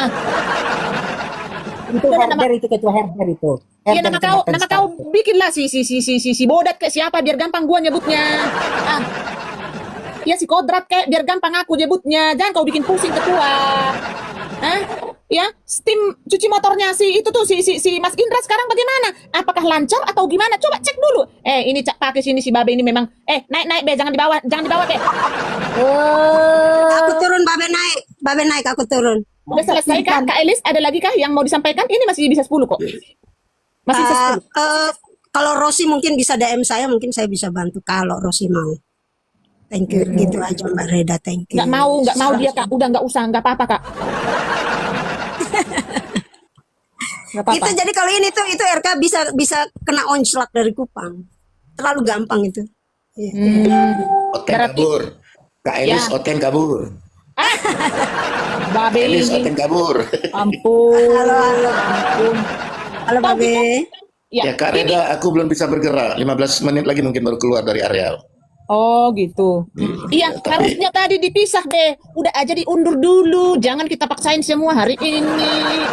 S7: Itu Herder, itu ketua Herder itu.
S3: Iya,
S7: Herder
S3: nama kau bikinlah si bodat kayak siapa biar gampang gua nyebutnya. Ya si kodrat kayak biar gampang aku nyebutnya. Jangan kau bikin pusing ketua. Ya, steam cuci motornya si itu tuh si Mas Indra sekarang bagaimana? Apakah lancar atau gimana? Coba cek dulu. Ini cak pakai sini si Babe ini memang naik Be, jangan dibawa Be.
S5: Aku turun, Babe naik, aku turun.
S3: Udah selesai kan Kak Elis? Ada lagi kah yang mau disampaikan? Ini masih bisa 10 kok. Masih bisa 10.
S5: Kalau Rosi mungkin bisa DM saya, mungkin saya bisa bantu kalau Rosi mau. Thank you, gitu aja Mbak Reda, thank you.
S3: Nggak mau dia Kak, udah nggak usah, nggak apa-apa Kak. Nggak apa-apa.
S5: Itu jadi kalau ini tuh itu RK bisa kena onslaught dari Kupang. Terlalu gampang itu.
S8: Oten
S3: Berarti-
S8: kabur. Kak Elis
S3: Ya.
S8: Oten kabur.
S3: Babe
S8: Elis
S3: ini,
S8: Oten kabur.
S3: ampun.
S5: Halo Babe.
S8: Ya Kak Reda, aku belum bisa bergerak. 15 menit lagi mungkin baru keluar dari areal.
S3: Oh gitu. Iya, harusnya tadi dipisah deh. Udah aja diundur dulu. Jangan kita paksain semua hari ini.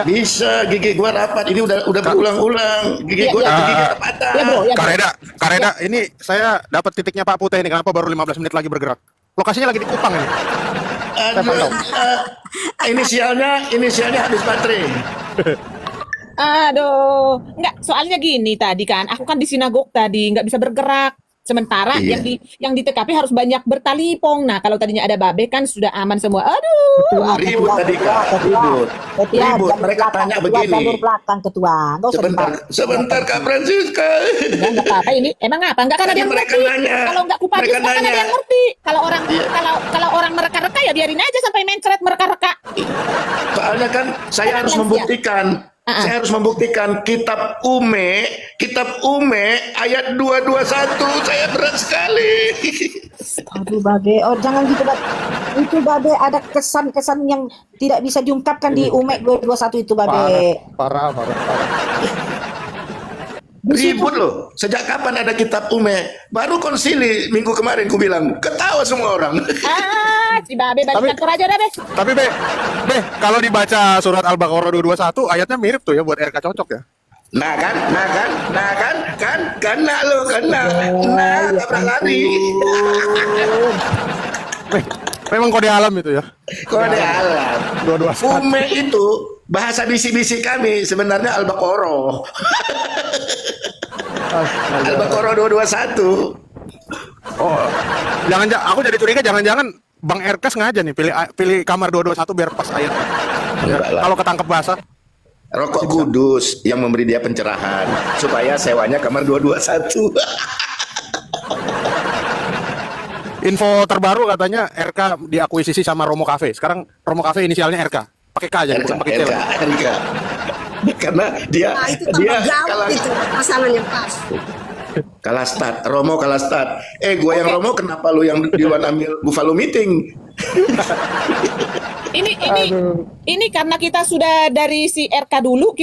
S8: Bisa, gigi gua rapat. Ini udah berulang-ulang. Gigi gua gigi patah.
S3: Ya bro, ya bro.
S2: Kak Reda, ini saya dapat titiknya Pak Putih ini. Kenapa baru 15 menit lagi bergerak? Lokasinya lagi di Kupang ini.
S8: Aduh, inisialnya habis baterai.
S3: Aduh, enggak, soalnya gini tadi kan, aku kan di sinagog tadi nggak bisa bergerak. Sementara
S8: Iya.
S3: yang di TKP harus banyak bertalipong. Nah, kalau tadinya ada Babe kan sudah aman semua. Aduh,
S8: Ribut tadi Kak, ribut. Mereka tanya begini.
S7: Jalur belakang ketua. Nggak usah dibahas.
S8: Sebentar Kak Francisca.
S3: ya, nggak apa-apa ini. Emang apa? Enggak kan ada yang
S8: Mereka
S3: ngerti.
S8: nanya.
S3: Kalau nggak kupatis
S8: Mereka
S3: kan ada
S8: nanya.
S3: yang ngerti. Kalau orang mereka-reka ya biarin aja sampai mencret mereka-reka.
S8: Soalnya kan saya harus membuktikan. Saya harus membuktikan kitab Ume ayat 221. Saya berat sekali.
S7: Aduh Babe, jangan gitu Babe. Itu Babe ada kesan-kesan yang tidak bisa diungkapkan di Umek 221 itu Babe.
S2: Parah.
S8: Ribut loh. Sejak kapan ada kitab Ume? Baru konsili minggu kemarin ku bilang. Ketawa semua orang.
S3: Si Babe balik kantor aja dah, Be.
S2: Tapi Be, kalau dibaca surat Al-Baqarah 221 ayatnya mirip tuh ya buat RK cocok ya.
S8: Nah tabrak lari.
S2: Memang kode alam itu ya.
S8: Kode alam.
S2: 221.
S8: Ume itu bahasa bisi-bisi kami sebenarnya Al-Baqarah. Al-Baqarah 221.
S2: Aku jadi curiga jangan-jangan Bang RK sengaja nih pilih kamar 221 biar pas ayat.
S8: Enggak lah.
S2: Kalau ketangkep basah.
S8: Rokok Kudus yang memberi dia pencerahan supaya sewanya kamar 221.
S2: Info terbaru katanya RK diakuisisi sama Romo Cafe. Sekarang Romo Cafe inisialnya RK. Pakai K aja, bukan pakai C.
S8: RK. Karena dia
S5: Nah, itu tambah jauh
S8: kalah,
S5: itu pasangannya pas.
S8: kalah start. Romo kalah start. Gua yang Romo, kenapa lu yang duluan ambil Buffalo meeting?
S3: Ini karena kita sudah dari si RK dulu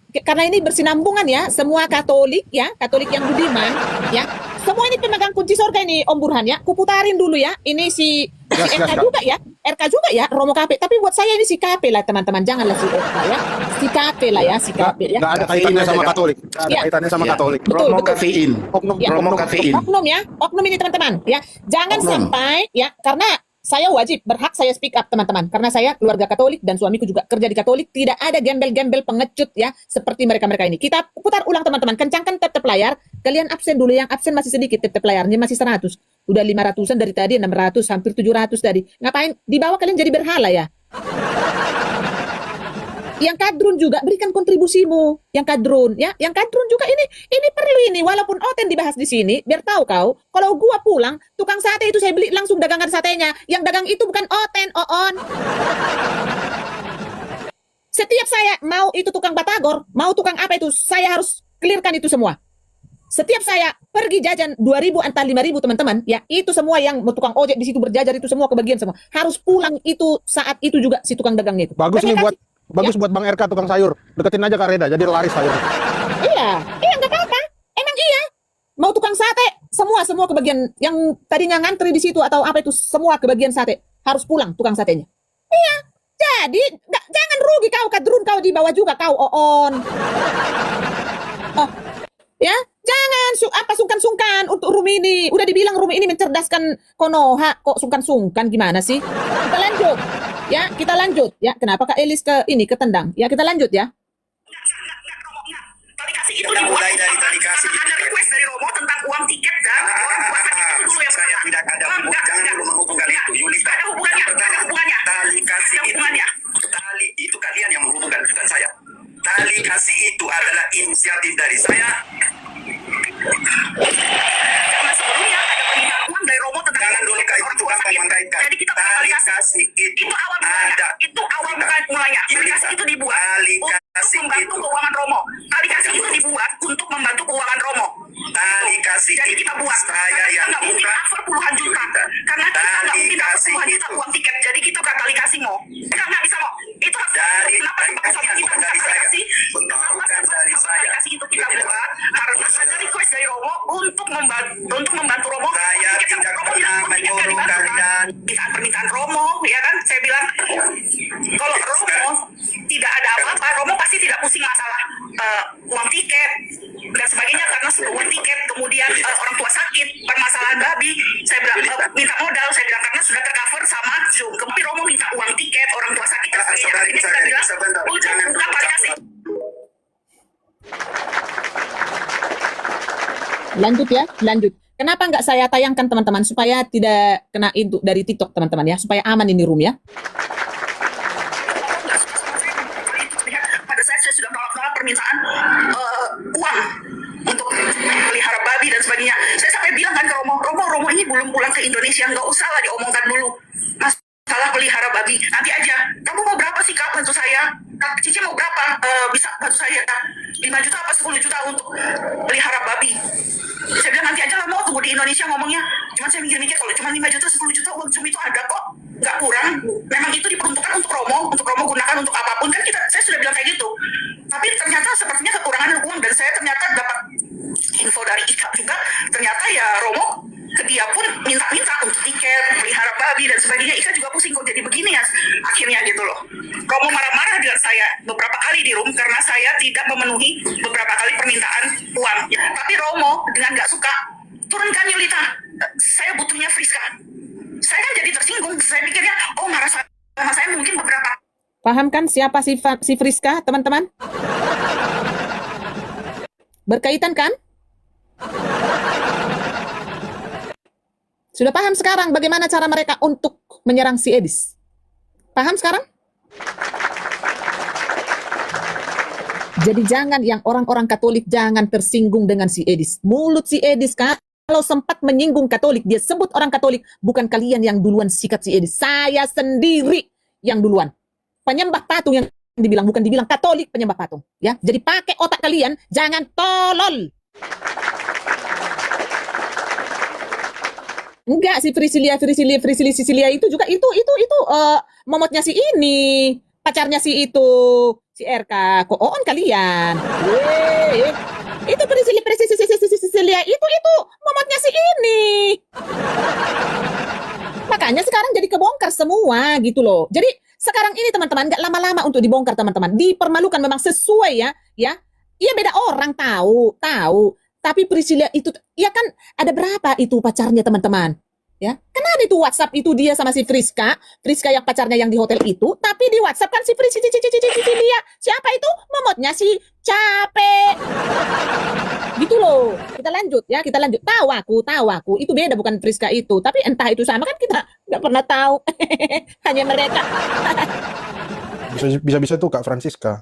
S3: karena ini bersinambungan ya, semua Katolik yang budiman ya. Semua ini pemegang kunci surga ini Om Burhan ya. Kuputarin dulu ya. Ini si RK juga ya. RK juga ya, Romo KP. Tapi buat saya ini si KP lah teman-teman. Janganlah si RK ya. Si KP lah ya, si KP ya.
S2: Nggak ada kaitannya sama Katolik. Nggak ada
S3: Ya.
S2: kaitannya sama
S8: Ya.
S2: Katolik.
S3: Betul,
S8: Romo
S3: betul.
S8: kafein.
S3: Ya.
S8: Romo kafein.
S3: Oknum ya, oknum ini teman-teman ya. Jangan
S8: Oknum.
S3: sampai ya, karena saya wajib berhak saya speak up teman-teman, karena saya keluarga Katolik dan suamiku juga kerja di Katolik. Tidak ada gembel-gembel pengecut ya seperti mereka-mereka ini. Kita putar ulang teman-teman, kencangkan tap-tap layar. Kalian absen dulu, yang absen masih sedikit, tap-tap layarnya masih 100. Udah 500-an dari tadi, 600, hampir 700 tadi. Ngapain? Di bawah kalian jadi berhala ya? Yang kadrun juga berikan kontribusimu, yang kadrun ya, yang kadrun juga ini perlu ini, walaupun Oten dibahas di sini, biar tahu kau, kalau gua pulang tukang sate itu saya beli langsung dagangan satenya, yang dagang itu bukan Oten, Oon. Setiap saya mau itu tukang batagor, mau tukang apa itu, saya harus clearkan itu semua. Setiap saya pergi jajan 2.000 antar 5.000 teman-teman, ya itu semua yang tukang ojek di situ berjajar itu semua kebagian semua. Harus pulang itu saat itu juga si tukang dagangnya itu.
S2: Bagus
S3: Dan
S2: nih
S3: mereka-
S2: buat bagus buat Bang RK tukang sayur. Deketin aja Kak Reda jadi laris sayur.
S3: Iya, nggak apa-apa. Emang iya. Mau tukang sate, semua kebagian yang tadinya ngantri di situ atau apa itu semua kebagian sate harus pulang tukang satenya. Iya. Jadi jangan rugi kau kadrun kau di bawah juga kau oon. Oh, ya jangan sungkan-sungkan untuk Rumi ini. Udah dibilang Rumi ini mencerdaskan Konoha kok sungkan-sungkan gimana sih? Kita lanjut ya. Kenapa Kak Elis ketendang? Ya kita lanjut ya.
S6: Tali kasih itu mulai dari tali kasih ada request dari Romo tentang uang tiket dan orang tua sakit itu dulu yang
S8: Saya tidak ada jangan dulu menghubungkan itu Yuli.
S6: Ada hubungannya.
S8: Tali kasih itu tali itu kalian yang menghubungkan bukan saya. Tali kasih itu adalah inisiatif dari saya.
S6: Karena sebelumnya ada permintaan uang dari Romo tentang
S8: Jangan dulu kait itu gampang mengkaitkan.
S6: Jadi kita
S8: Tali kasih itu
S6: awal mulanya.
S8: ada.
S6: Itu awal mulanya. Tali kasih itu dibuat
S8: Tali
S6: untuk
S8: kasih
S6: membantu
S8: itu.
S6: keuangan Romo. Tali kasih itu dibuat untuk membantu keuangan Romo.
S8: Tali kasih
S6: Jadi
S8: itu
S6: kita buat.
S8: saya
S6: Karena kita
S8: yang
S6: nggak mungkin
S8: buka.
S6: cover puluhan juta. Karena kita nggak
S8: Tali
S6: mungkin cover
S8: kasih
S6: puluhan juta
S8: itu.
S6: uang tiket. Jadi kita kan tali kasih mau. Nggak bisa mau. Itu harus
S8: Dari
S6: kenapa
S8: tali kasih
S6: kita
S8: bukan dari
S6: tali
S8: saya.
S6: kasih?
S8: Benar,
S6: Kenapa
S8: bukan dari
S6: tali
S8: saya.
S6: kasih itu kita buat? Karena ada request dari Romo untuk membantu Romo.
S8: Saya tidak
S6: Romo
S8: pernah
S6: bilang, "Uang tiket nggak
S8: menyuruh
S6: dibantu,
S8: kalian."
S6: kan?" Permintaan Romo, ya kan? Saya bilang, kalau Romo tidak ada apa-apa, Romo pasti tidak pusing masalah uang tiket dan sebagainya karena uang tiket kemudian orang tua sakit permasalahan babi saya bilang minta modal saya bilang karena sudah tercover sama Zoom kemudian Romo minta uang tiket orang tua sakit dan sebagainya ini sudah bilang bukan tali kasih.
S3: Lanjut. Kenapa nggak saya tayangkan teman-teman supaya tidak kena itu dari TikTok teman-teman ya, supaya aman ini room ya.
S6: Pada saya sudah menolak permintaan uang untuk pelihara babi dan sebagainya. Saya sampai bilang kan ke Romo ini belum pulang ke Indonesia, nggak usah lah diomongkan dulu. Masalah pelihara babi, nanti aja. Kamu mau berapa sih Kak bantu saya? Kak Cici mau berapa? Bisa bantu saya 5 juta apa 10 juta untuk pelihara babi. Saya bilang nanti aja lah mau tunggu di Indonesia ngomongnya. Cuma saya mikir-mikir kalau cuma 5 juta 10 juta uang Zoom itu ada kok. Nggak kurang. Memang itu diperuntukkan untuk Romo gunakan untuk apapun kan saya sudah bilang kayak gitu. Tapi ternyata sepertinya kekurangan uang dan saya ternyata dapat info dari Ika juga ternyata ya Romo ke dia pun minta untuk tiket pelihara babi dan sebagainya. Ika juga pusing kok jadi begini ya akhirnya gitu loh. Romo marah-marah dengan saya beberapa kali di room karena saya tidak memenuhi beberapa kali permintaan uang ya. Tapi Romo dengan nggak suka turunkan Yulita, saya butuhnya Friska. Saya kan jadi tersinggung, saya pikirnya marah sama saya mungkin beberapa.
S3: Paham kan siapa si Friska teman-teman? Berkaitan kan? Sudah paham sekarang bagaimana cara mereka untuk menyerang si Edis? Paham sekarang? Jadi jangan yang orang-orang Katolik jangan tersinggung dengan si Edis. Mulut si Edis kalau sempat menyinggung Katolik, dia sebut orang Katolik, bukan kalian yang duluan sikat si Edis. Saya sendiri yang duluan. Penyembah patung yang dibilang, bukan dibilang Katolik penyembah patung. Ya, jadi pakai otak kalian, jangan tolol. Enggak, si Priscilia itu juga itu momotnya si ini, pacarnya si itu, si RK. Kok on kalian? Itu Priscilia itu momotnya si ini. Makanya sekarang jadi kebongkar semua gitu loh. Jadi sekarang ini teman-teman nggak lama-lama untuk dibongkar teman-teman. Dipermalukan memang sesuai ya. Iya beda orang tahu. Tapi Priscilia itu, ya kan ada berapa itu pacarnya teman-teman? Ya, kan ada itu WhatsApp itu dia sama si Friska yang pacarnya yang di hotel itu, tapi di WhatsApp kan si Priscilia. Siapa itu? Momotnya si Capek. Gitu loh. Kita lanjut. Tahu aku. Itu beda bukan Friska itu. Tapi entah itu sama kan kita nggak pernah tahu. Hanya mereka.
S2: Bisa tuh Kak Francisca.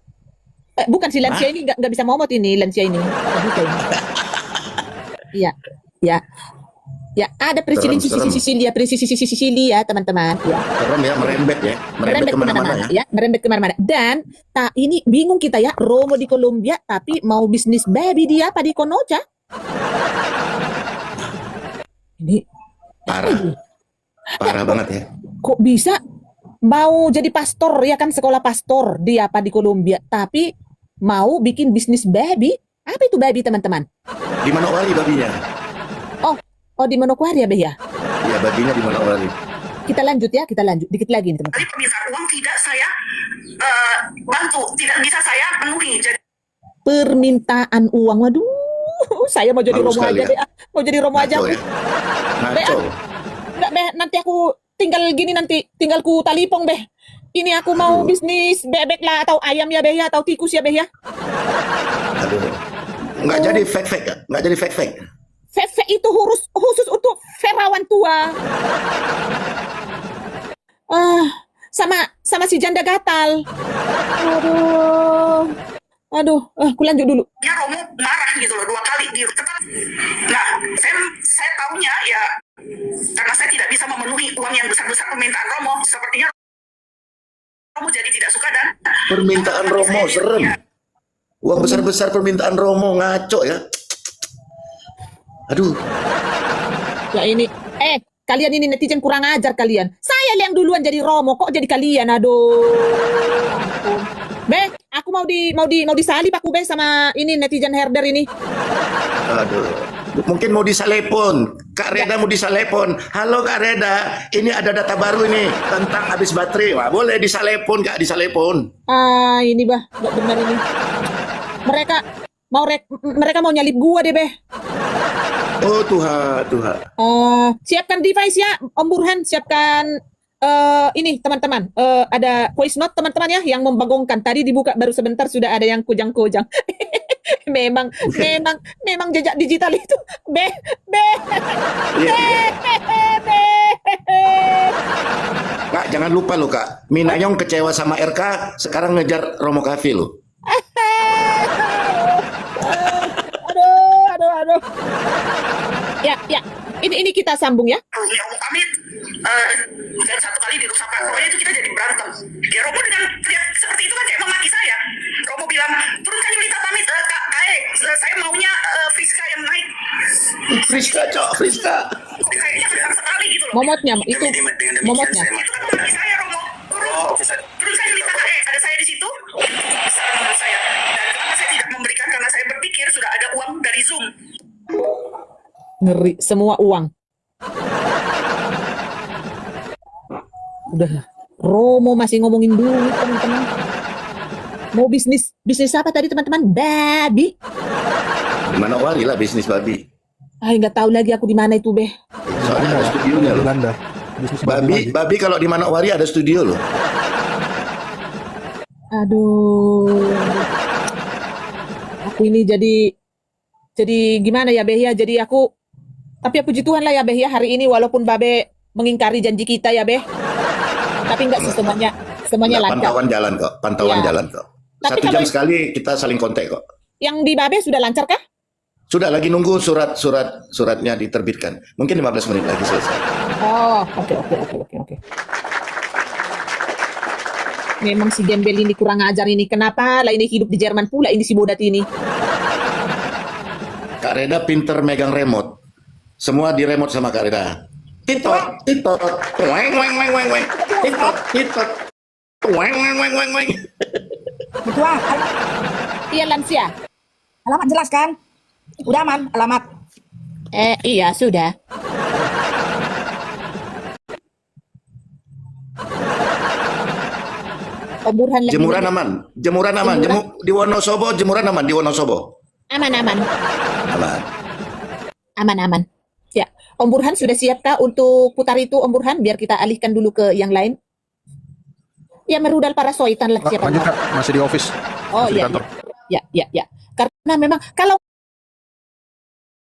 S3: Bukan si Lansia ini nggak bisa momot ini Lansia ini. Iya. Ya, ada Priscilia teman-teman. Ya.
S8: Serem ya, merembet kemana-mana ya.
S3: Merembet kemana-mana. Dan ini bingung kita ya, Romo di Kolombia tapi mau bisnis baby dia apa di Konoha? Ini
S8: Parah, parah banget ya.
S3: kok bisa mau jadi pastor ya kan, sekolah pastor di apa di Kolombia, tapi mau bikin bisnis babi. Apa itu babi teman-teman?
S8: Di Manokwari babinya.
S3: Oh di Manokwari ya Beh ya.
S8: Iya, babinya di Manokwari.
S3: Kita lanjut dikit lagi nih teman-teman.
S6: Tadi permintaan uang tidak saya bantu, tidak bisa saya penuhi. Jadi
S3: Permintaan uang, waduh, saya mau jadi
S8: Bagus
S3: Romo
S8: sekali
S3: aja
S8: ya.
S3: deh. Mau jadi Romo aja.
S8: Ngaco ya. Ngaco.
S3: Enggak Beh, nanti aku tinggal gini, nanti tinggal ku talipong Beh. Ini aku mau
S8: Aduh.
S3: bisnis bebek lah, atau ayam ya Beh ya, atau tikus ya Beh ya.
S8: Aduh. Nggak jadi fake-fake ya? Nggak jadi fake-fake.
S3: Fefe itu khusus untuk ferawan tua. Sama si janda gatal. Aduh, aku lanjut dulu.
S6: ya Romo marah gitu loh 2 kali di tetap. Nah, saya tahunya ya karena saya tidak bisa memenuhi uang yang besar-besar permintaan Romo, sepertinya Romo jadi tidak suka dan
S8: Permintaan Romo serem. Uang besar-besar permintaan Romo, ngaco ya. Aduh.
S3: Ya ini, kalian ini netizen kurang ajar kalian. Saya yang duluan jadi Romo, kok jadi kalian? Aduh. Ampun. Beh, aku mau disalip aku Beh sama ini netizen herder ini.
S8: Aduh. Mungkin mau disalepon. Kak Reda mau disalepon. Halo Kak Reda, ini ada data baru ini tentang habis baterai. Wah, boleh disalepon Kak, disalepon.
S3: Ini Bah, nggak benar ini. Mereka mau nyalip gua deh Beh.
S8: Oh Tuhan, Tuhan.
S3: Siapkan device ya, Om Burhan, siapkan ini teman-teman, ada voice note teman-teman ya yang membagongkan. Tadi dibuka baru sebentar sudah ada yang kujang-kujang. memang jejak digital itu. Beh.
S8: Kak, jangan lupa loh Kak. Minayong kecewa sama RK, sekarang ngejar Romo Kafi loh.
S3: Aduh. Ya. Ini kita sambung ya.
S6: ya Romo kami dan 1 kali dirusak Romo itu kita jadi berantem. Ya Romo dengan teriak seperti itu kan kayak memaki saya. Romo bilang turunkan Yulita pamit Kak saya maunya Friska yang naik.
S8: Friska, Cok, Friska.
S6: Kayaknya kelihatan sekali gitu loh.
S3: Momotnya itu momotnya.
S6: Itu kan memaki saya Romo. Turunkan Yulita ada saya di situ. Besar menurut saya. Dan kenapa saya tidak memberikan, karena saya berpikir sudah ada uang dari Zoom.
S3: Ngeri, semua uang. Udah, Romo masih ngomongin dulu teman-teman. Mau bisnis apa tadi teman-teman? Babi.
S8: Di Manokwari lah bisnis babi.
S3: Nggak tahu lagi aku di mana itu Beh.
S8: Soalnya ada studionya loh.
S2: Belanda. Bisnis
S8: Babi kalau di Manokwari ada studio loh.
S3: Aduh. Aku ini jadi gimana ya Beh ya? Tapi ya puji Tuhan lah ya Beh ya, hari ini walaupun Babe mengingkari janji kita ya Beh. Tapi enggak sih semuanya
S8: Nggak,
S3: lancar.
S8: Pantauan
S3: Ya.
S8: jalan kok.
S3: Tapi
S8: 1 jam
S3: kalau-
S8: sekali kita saling kontak kok.
S3: Yang di Babe sudah lancar kah?
S8: Sudah lagi nunggu suratnya diterbitkan. Mungkin 15 menit lagi selesai.
S3: Oh, oke. Memang si gembel ini kurang ajar ini. Kenapa lah ini hidup di Jerman pula ini si bodat ini?
S8: Kak Reda pinter megang remote. Semua di remote sama Kak Reda. Titot. Weng. Titot. Weng.
S7: Ketua,
S3: Iya lansia.
S7: alamat jelas kan? Udah aman, alamat.
S3: Iya sudah. Om Burhan lagi
S8: Jemuran aman. Di Wonosobo, jemuran aman di Wonosobo.
S3: aman.
S8: Aman.
S3: Aman. Ya, Om Burhan sudah siapkah untuk putar itu Om Burhan? Biar kita alihkan dulu ke yang lain. Ya merudal para soitan lah siapa
S2: Lanjut
S3: tahu.
S2: Kak, masih di office.
S3: Oh
S2: Masih di
S3: iya,
S2: kantor.
S3: ya. Karena memang kalau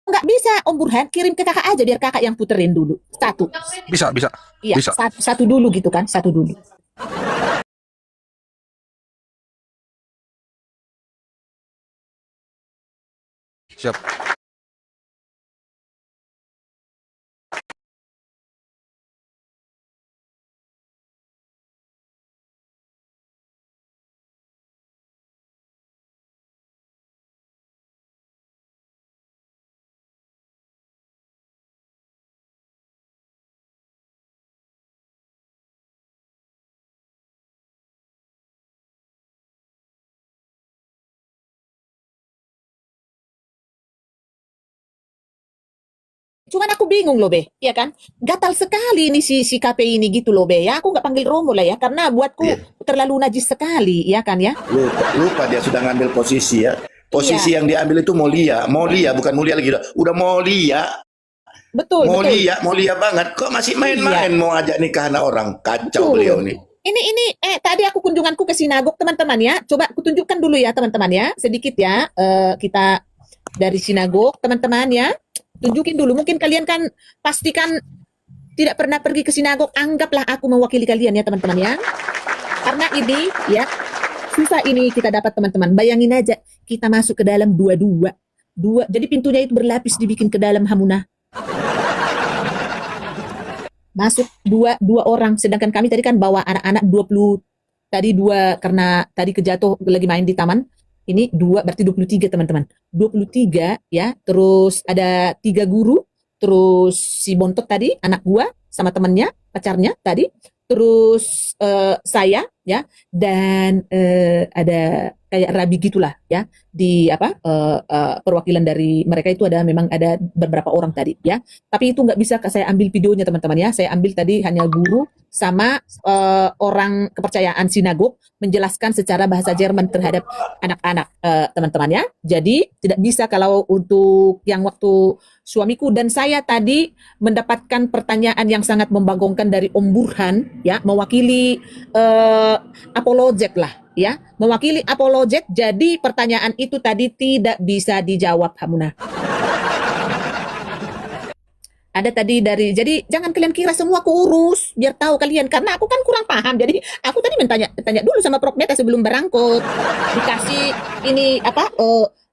S3: nggak bisa Om Burhan kirim ke kakak aja biar kakak yang puterin dulu. Satu.
S2: Bisa.
S3: Iya,
S2: Bisa.
S3: satu dulu gitu kan, satu dulu.
S2: Siap.
S3: Cuman aku bingung loh, Be. Ya kan? Gatal sekali ini si KPI ini gitu loh, Be. Ya, aku nggak panggil Romo lah ya. Karena buatku
S8: Iya.
S3: terlalu najis sekali, ya kan ya?
S8: Lupa dia sudah ngambil posisi ya. Posisi yang diambil itu Molia bukan mulia lagi. Udah Molia,
S3: Betul, betul.
S8: Molia banget. Kok masih main-main mau ajak nikahan orang? Kacau
S3: Betul.
S8: beliau nih.
S3: Ini tadi aku kunjunganku ke sinagog teman-teman ya. Coba aku tunjukkan dulu ya teman-teman ya. Sedikit ya. Kita dari sinagog teman-teman ya. Tunjukin dulu. Mungkin kalian kan pastikan tidak pernah pergi ke sinagog. Anggaplah aku mewakili kalian ya teman-teman ya. Karena ini ya susah ini kita dapat teman-teman. Bayangin aja kita masuk ke dalam dua. Jadi pintunya itu berlapis dibikin ke dalam Hamunah. Masuk dua orang, sedangkan kami tadi kan bawa anak-anak 20, tadi 2 karena tadi kejatuh lagi main di taman, ini 2 berarti 23 teman-teman, 23 ya, terus ada 3 guru, terus si Bontot tadi, anak gua sama temennya, pacarnya tadi, terus saya ya, dan ada kayak rabi gitulah ya, di perwakilan dari mereka itu memang ada beberapa orang tadi ya, tapi itu nggak bisa saya ambil videonya teman-teman ya, saya ambil tadi hanya guru sama orang kepercayaan sinagog menjelaskan secara bahasa Jerman terhadap anak-anak teman-teman ya, jadi tidak bisa kalau untuk yang waktu suamiku dan saya tadi mendapatkan pertanyaan yang sangat membagongkan dari Om Burhan ya, mewakili apologet lah ya, mewakili apologet, jadi pertanyaan itu tadi tidak bisa dijawab Hamunah. Ada tadi jadi jangan kalian kira semua aku urus, biar tahu kalian, karena aku kan kurang paham, jadi aku tadi tanya dulu sama Prof Neta sebelum berangkut, dikasih ini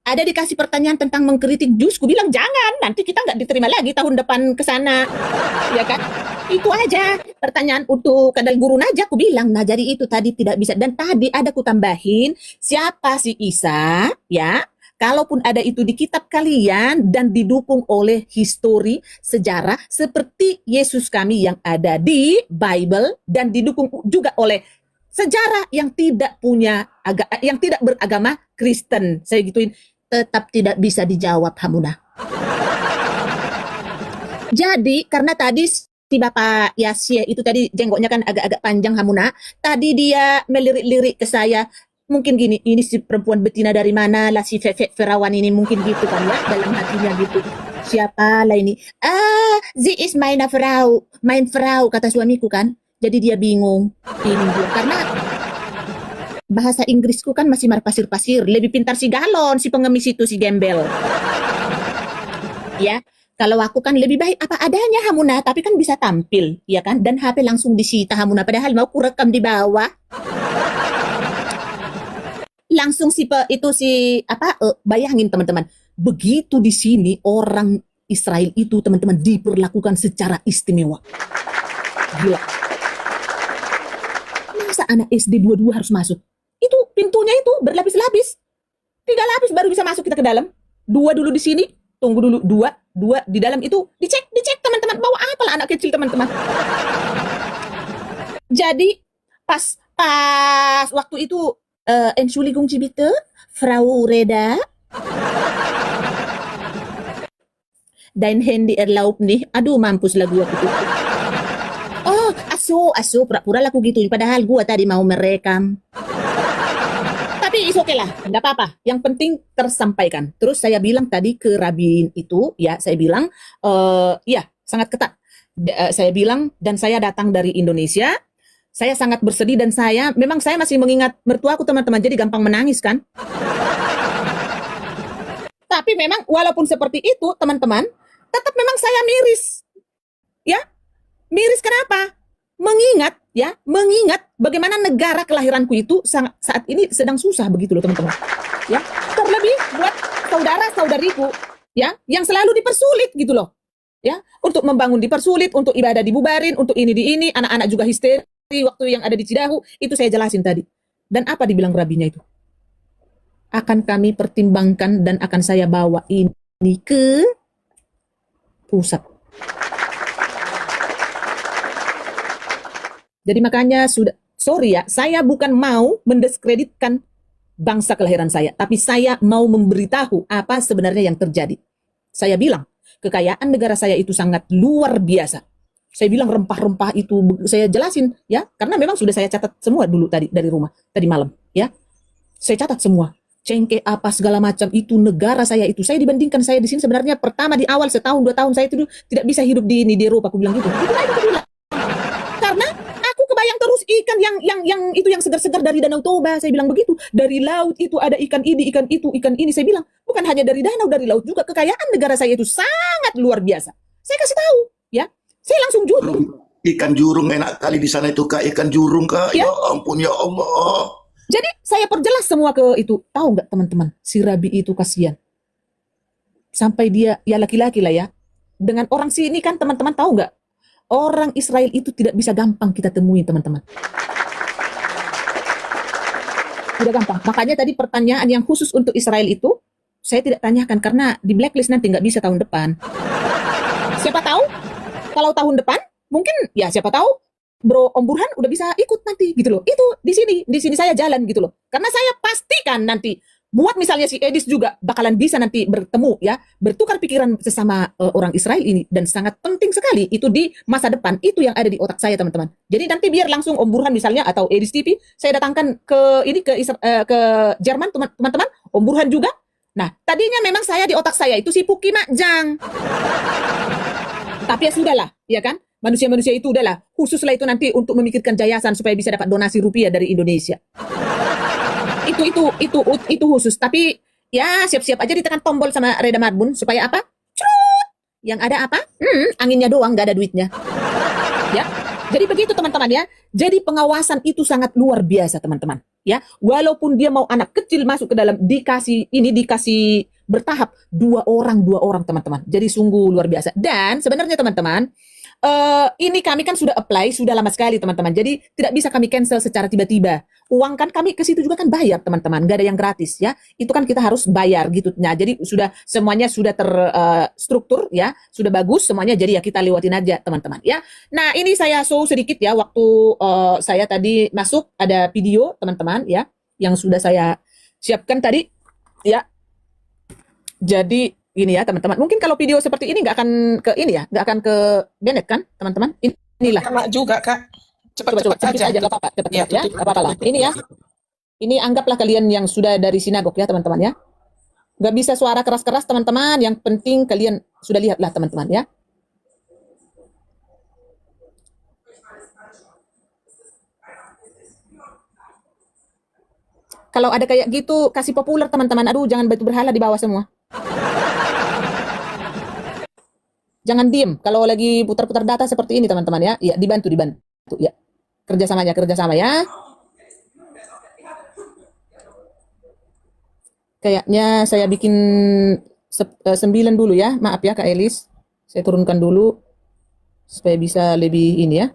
S3: ada dikasih pertanyaan tentang mengkritik jus, ku bilang jangan, nanti kita nggak diterima lagi tahun depan ke sana, ya kan? Itu aja pertanyaan untuk kadal guru Najak, ku bilang. Nah jadi itu tadi tidak bisa, dan tadi ada ku tambahin siapa si Isa, ya? Kalaupun ada itu di kitab kalian dan didukung oleh histori sejarah seperti Yesus kami yang ada di Bible dan didukung juga oleh sejarah yang tidak yang tidak beragama Kristen, saya gituin, tetap tidak bisa dijawab Hamunah. Jadi karena tadi si Bapak Yasir itu tadi jenggotnya kan agak-agak panjang Hamunah, tadi dia melirik-lirik ke saya, mungkin gini, ini si perempuan betina dari mana lah, si Ferawan ini, mungkin gitu kan ya, dalam hatinya gitu. Siapa lah ini? Sie ist meine Frau, mein Frau, kata suamiku kan. Jadi dia bingung. Ini dia karena bahasa Inggrisku kan masih marpasir-pasir, lebih pintar si galon, si pengemis itu, si gembel. Ya, kalau aku kan lebih baik apa adanya Hamunah, tapi kan bisa tampil, ya kan? Dan HP langsung disita Hamunah, padahal mau ku rekam di bawah. Langsung bayangin teman-teman, begitu di sini orang Israel itu teman-teman diperlakukan secara istimewa. Gila. Masa anak SD 22 harus masuk? Itu pintunya itu berlapis-lapis. 3 lapis baru bisa masuk kita ke dalam. 2 dulu di sini, tunggu dulu, 2 di dalam itu dicek teman-teman, bawa apa lah anak kecil teman-teman. Jadi pas waktu itu Entschuldigung bitte, Frau Reda. Dein Handy erlaubt nicht. Aduh, mampus lah gua gitu. Oh, asu, pura-pura laku gitu. Padahal gua tadi mau merekam. Tapi is okay lah, nggak apa-apa. Yang penting tersampaikan. Terus saya bilang tadi ke Rabin itu, ya saya bilang, ya sangat ketat. Saya bilang, dan saya datang dari Indonesia. Saya sangat bersedih dan memang saya masih mengingat mertuaku teman-teman, jadi gampang menangis kan. Tapi memang walaupun seperti itu teman-teman, tetap memang saya miris. Ya, miris kenapa? Mengingat bagaimana negara kelahiranku itu saat ini sedang susah begitu loh teman-teman. Ya, terlebih buat saudara-saudariku ya, yang selalu dipersulit gitu loh. Ya, untuk membangun dipersulit, untuk ibadah dibubarin, untuk ini anak-anak juga histeri. Waktu yang ada di Cidahu itu saya jelasin tadi. Dan apa dibilang rabinya itu? Akan kami pertimbangkan dan akan saya bawa ini ke pusat. Jadi makanya sorry ya, saya bukan mau mendiskreditkan bangsa kelahiran saya, tapi saya mau memberitahu apa sebenarnya yang terjadi. Saya bilang, kekayaan negara saya itu sangat luar biasa. Saya bilang rempah-rempah itu saya jelasin ya, karena memang sudah saya catat semua dulu tadi dari rumah tadi malam ya. Saya catat semua. Cengkeh apa segala macam itu negara saya itu. Saya dibandingkan saya di sini sebenarnya pertama di awal setahun 2 tahun saya itu tidak bisa hidup di Eropa, aku bilang gitu. Itu aku bilang. Karena aku kebayang terus ikan yang itu yang segar-segar dari Danau Toba, saya bilang begitu. Dari laut itu ada ikan ini, ikan itu, ikan ini. Saya bilang bukan hanya dari danau, dari laut juga. Kekayaan negara saya itu sangat luar biasa. Saya kasih tahu, ya. Saya langsung jujur.
S8: Ikan jurung enak kali di sana itu, Kak. Ikan jurung, Kak.
S3: Ya.
S8: Ya ampun, ya Allah.
S3: Jadi saya perjelas semua ke itu. Tahu nggak teman-teman, si Rabi itu kasihan. Sampai dia, ya laki-laki lah ya. Dengan orang sini kan teman-teman tahu nggak? Orang Israel itu tidak bisa gampang kita temui teman-teman. Tidak gampang. Makanya tadi pertanyaan yang khusus untuk Israel itu, saya tidak tanyakan karena di blacklist nanti nggak bisa tahun depan. Siapa tahu, kalau tahun depan, mungkin ya siapa tahu, Bro Om Burhan udah bisa ikut nanti gitu loh. Itu di sini saya jalan gitu loh. Karena saya pastikan nanti buat misalnya si Edis juga bakalan bisa nanti bertemu ya, bertukar pikiran sesama orang Israel ini, dan sangat penting sekali itu di masa depan. Itu yang ada di otak saya teman-teman. Jadi nanti biar langsung Om Burhan misalnya atau Edis TV saya datangkan ke ke Jerman teman-teman, Om Burhan juga. Nah, tadinya memang saya di otak saya itu si Puki Makjang. Tapi ya sudahlah, ya kan? Manusia-manusia itu udahlah, khususlah itu nanti untuk memikirkan yayasan supaya bisa dapat donasi rupiah dari Indonesia. Itu khusus. Tapi ya siap-siap aja ditekan tombol sama Reda Marbun supaya apa? Crut! Yang ada apa? Anginnya doang, nggak ada duitnya. Ya. Jadi begitu teman-teman ya. Jadi pengawasan itu sangat luar biasa teman-teman. Ya, walaupun dia mau anak kecil masuk ke dalam dikasih bertahap dua orang teman-teman. Jadi sungguh luar biasa. Dan sebenarnya teman-teman, ini kami kan sudah apply sudah lama sekali teman-teman. Jadi tidak bisa kami cancel secara tiba-tiba. Uang kan kami ke situ juga kan bayar teman-teman, nggak ada yang gratis ya. Itu kan kita harus bayar gitu. Nah, jadi semuanya sudah terstruktur ya, sudah bagus semuanya. Jadi ya kita lewatin aja teman-teman ya. Nah, ini saya show sedikit ya waktu saya tadi masuk ada video teman-teman ya yang sudah saya siapkan tadi ya. Jadi ini ya teman-teman, mungkin kalau video seperti ini nggak akan ke ini ya, nggak akan ke Bennett kan teman-teman. Inilah.
S4: Kena juga, Kak. Cepat-cepat
S3: Cepat
S4: saja.
S3: aja, nggak apa-apa, cepat
S4: Ya,
S3: ya, nggak apa-apa lah. Ini ya, ini anggaplah kalian yang sudah dari sinagog ya teman-teman ya. Nggak bisa suara keras-keras teman-teman, yang penting kalian sudah lihat lah teman-teman ya. Kalau ada kayak gitu, kasih populer teman-teman. Aduh, jangan batu berhala di bawah semua. Jangan diem kalau lagi putar-putar data seperti ini teman-teman ya. Ya, dibantu ya. Kerjasama ya. Kayaknya saya bikin 9 dulu ya. Maaf ya Kak Elis. Saya turunkan dulu supaya bisa lebih ini ya.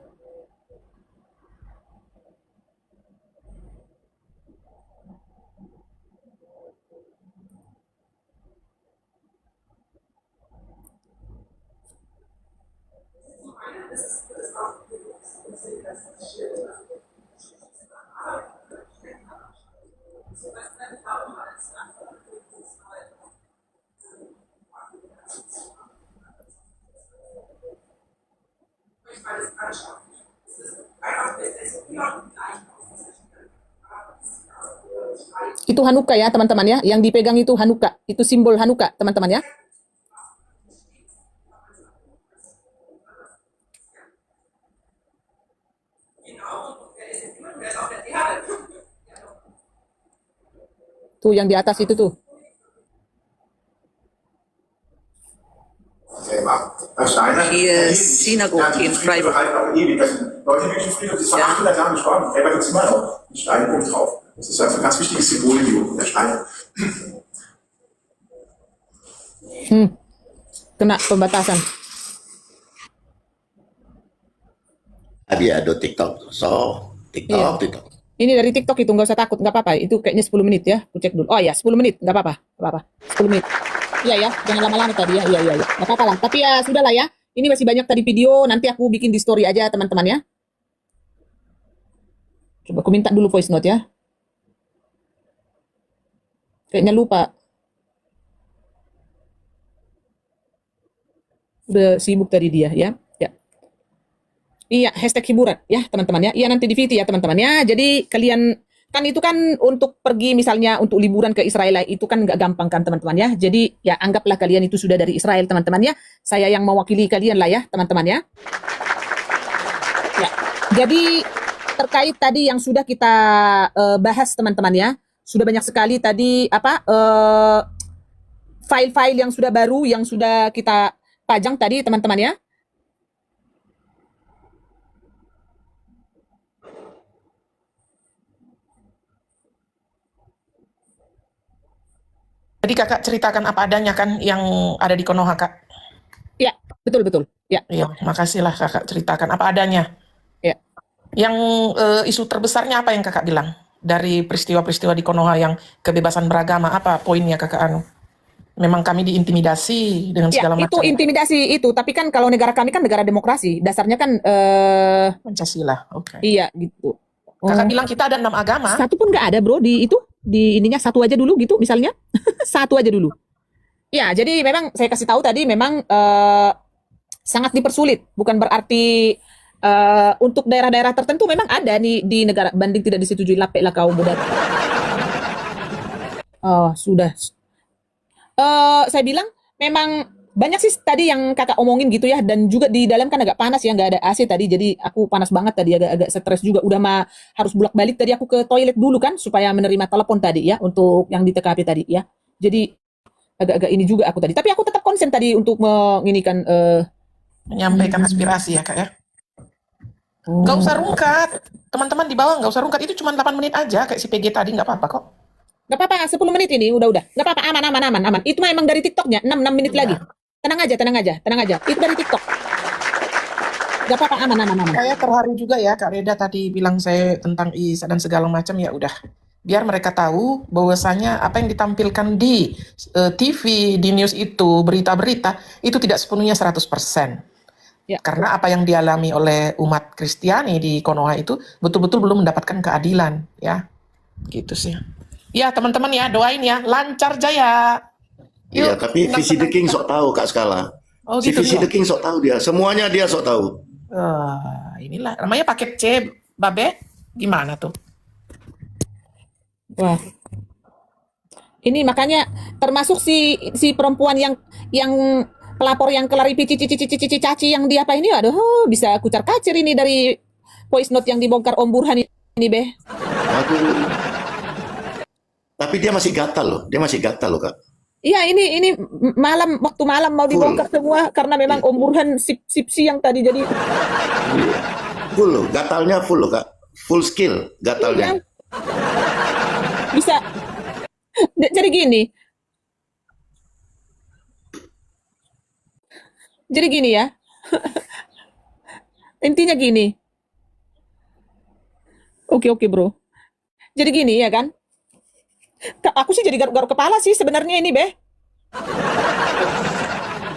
S3: Itu Hanukkah ya teman-teman ya. Yang dipegang itu Hanukkah. Itu simbol Hanukkah teman-teman ya. Tuh yang di atas itu tuh.
S9: Hier Synagogue in Freiburg.
S10: Leute, die schon früher, das vor 800 Jahren gestorben. Er war jetzt immer noch ein Stein oben drauf. Das ist einfach ein ganz wichtiges Symbol im Juden, der Stein.
S3: Kena pembatasan.
S8: Dia ada TikTok.
S3: Iya.
S8: TikTok.
S3: Ini dari TikTok itu, nggak usah takut, nggak apa-apa. Itu kayaknya 10 menit ya. Aku cek dulu. Oh ya, 10 menit, nggak apa-apa. 10 menit. Iya ya, jangan lama-lama tadi ya. Iya. Nggak apa-apa lah. Tapi ya sudahlah ya. Ini masih banyak tadi video. Nanti aku bikin di story aja teman-teman ya. Coba aku minta dulu voice note ya. Kayaknya lupa. Udah sibuk tadi dia ya. Ya. Iya, hashtag hiburan ya teman-teman ya. Iya nanti di VT ya teman-teman ya. Jadi kalian kan itu kan untuk pergi misalnya untuk liburan ke Israel itu kan nggak gampang kan teman-teman ya. Jadi ya anggaplah kalian itu sudah dari Israel teman-teman ya. Saya yang mewakili kalian lah ya teman-teman ya. Ya. Jadi terkait tadi yang sudah kita bahas teman-teman ya. Sudah banyak sekali tadi file-file yang sudah baru yang sudah kita pajang tadi teman-teman ya.
S4: Tadi kakak ceritakan apa adanya kan yang ada di Konoha, Kak?
S3: Ya, betul. Ya.
S4: Iya, makasihlah kakak ceritakan apa adanya.
S3: Ya.
S4: Yang isu terbesarnya apa yang kakak bilang? Dari peristiwa-peristiwa di Konoha yang kebebasan beragama, apa poinnya kakak anu? Memang kami diintimidasi dengan
S3: Ya,
S4: segala
S3: itu
S4: macam.
S3: intimidasi itu. Tapi kan kalau negara kami kan negara demokrasi. Dasarnya kan
S4: Pancasila, oke.
S3: iya gitu.
S4: Kakak bilang kita ada 6 agama.
S3: Satu pun nggak ada bro di itu. Di ininya satu aja dulu gitu misalnya. Satu aja dulu. Ya, jadi memang saya kasih tahu tadi memang sangat dipersulit. Bukan berarti untuk daerah-daerah tertentu memang ada nih di negara banding tidak disetujui lapek lah kau budak. Oh, sudah. Saya bilang memang banyak sih tadi yang kakak omongin gitu ya, dan juga di dalam kan agak panas ya, nggak ada AC tadi, jadi aku panas banget tadi, agak stres juga, udah harus bolak-balik tadi aku ke toilet dulu kan supaya menerima telepon tadi ya untuk yang di TKP tadi ya, jadi agak-agak ini juga aku tadi, tapi aku tetap konsen tadi untuk menginikan
S4: Menyampaikan aspirasi ya kak ya. Nggak usah rungkat, teman-teman di bawah nggak usah rungkat, itu cuma 8 menit aja kayak si PG tadi, nggak apa-apa kok.
S3: Nggak apa-apa, 10 menit ini udah. Nggak apa-apa, aman. Itu memang dari TikToknya, 6 menit lagi. Tenang aja. Itu dari TikTok. Nggak apa-apa, aman.
S4: Saya terharu juga ya, Kak Reda tadi bilang saya tentang ISA dan segala macam, ya udah. Biar mereka tahu bahwasanya apa yang ditampilkan di TV, di news itu, berita-berita, itu tidak sepenuhnya 100%.
S3: Ya.
S4: Karena apa yang dialami oleh umat Kristiani di Konoha itu betul-betul belum mendapatkan keadilan, ya. Gitu sih. Ya teman-teman ya, doain ya, lancar jaya.
S8: Iya, tapi Visi the King sok tahu Kak Skala.
S4: Oh,
S8: Si
S4: gitu
S8: Visi
S4: dia.
S8: the King sok tahu dia, semuanya dia sok tahu.
S4: Inilah namanya paket C, Babe. Gimana tuh?
S3: Wah. Ini makanya termasuk si perempuan yang pelapor yang kelari cici yang dia apa ini, aduh bisa kucar-kacir ini dari voice note yang dibongkar Om Burhan ini, Be.
S8: Aduh. Tapi dia masih gatal loh, Kak.
S3: Iya, ini waktu malam mau dibongkar semua karena memang Om Burhan sip yang tadi jadi
S8: Full loh, gatalnya full loh Kak. Full skill gatalnya.
S3: bisa. Jadi gini ya. Intinya gini. Oke, bro. Jadi gini ya kan. Aku sih jadi garuk-garuk kepala sih sebenarnya ini, Be.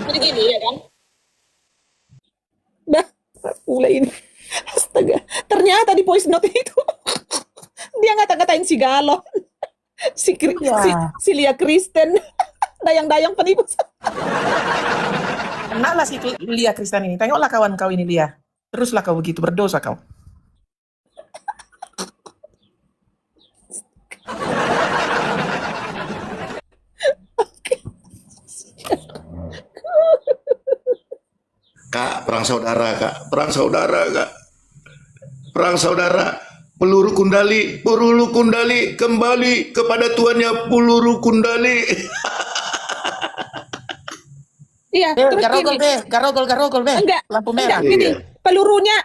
S3: Jadi gini ya kan. Dah, mulai ini. Astaga. Ternyata di voice note itu dia ngata-ngatain si Galon. Si Lia Kristen. Dayang-dayang penipu.
S4: Kenaklah si Lia Kristen ini. Tengoklah kawan kau ini, Lia. Teruslah kau begitu, berdosa kau.
S8: Kak, perang saudara, Kak. Perang saudara. Peluru Kundali kembali kepada tuannya peluru Kundali.
S3: Iya, terus gini.
S4: Garogol, Be.
S3: Enggak,
S4: Lampu merah.
S3: gini.
S8: Iya.
S3: Pelurunya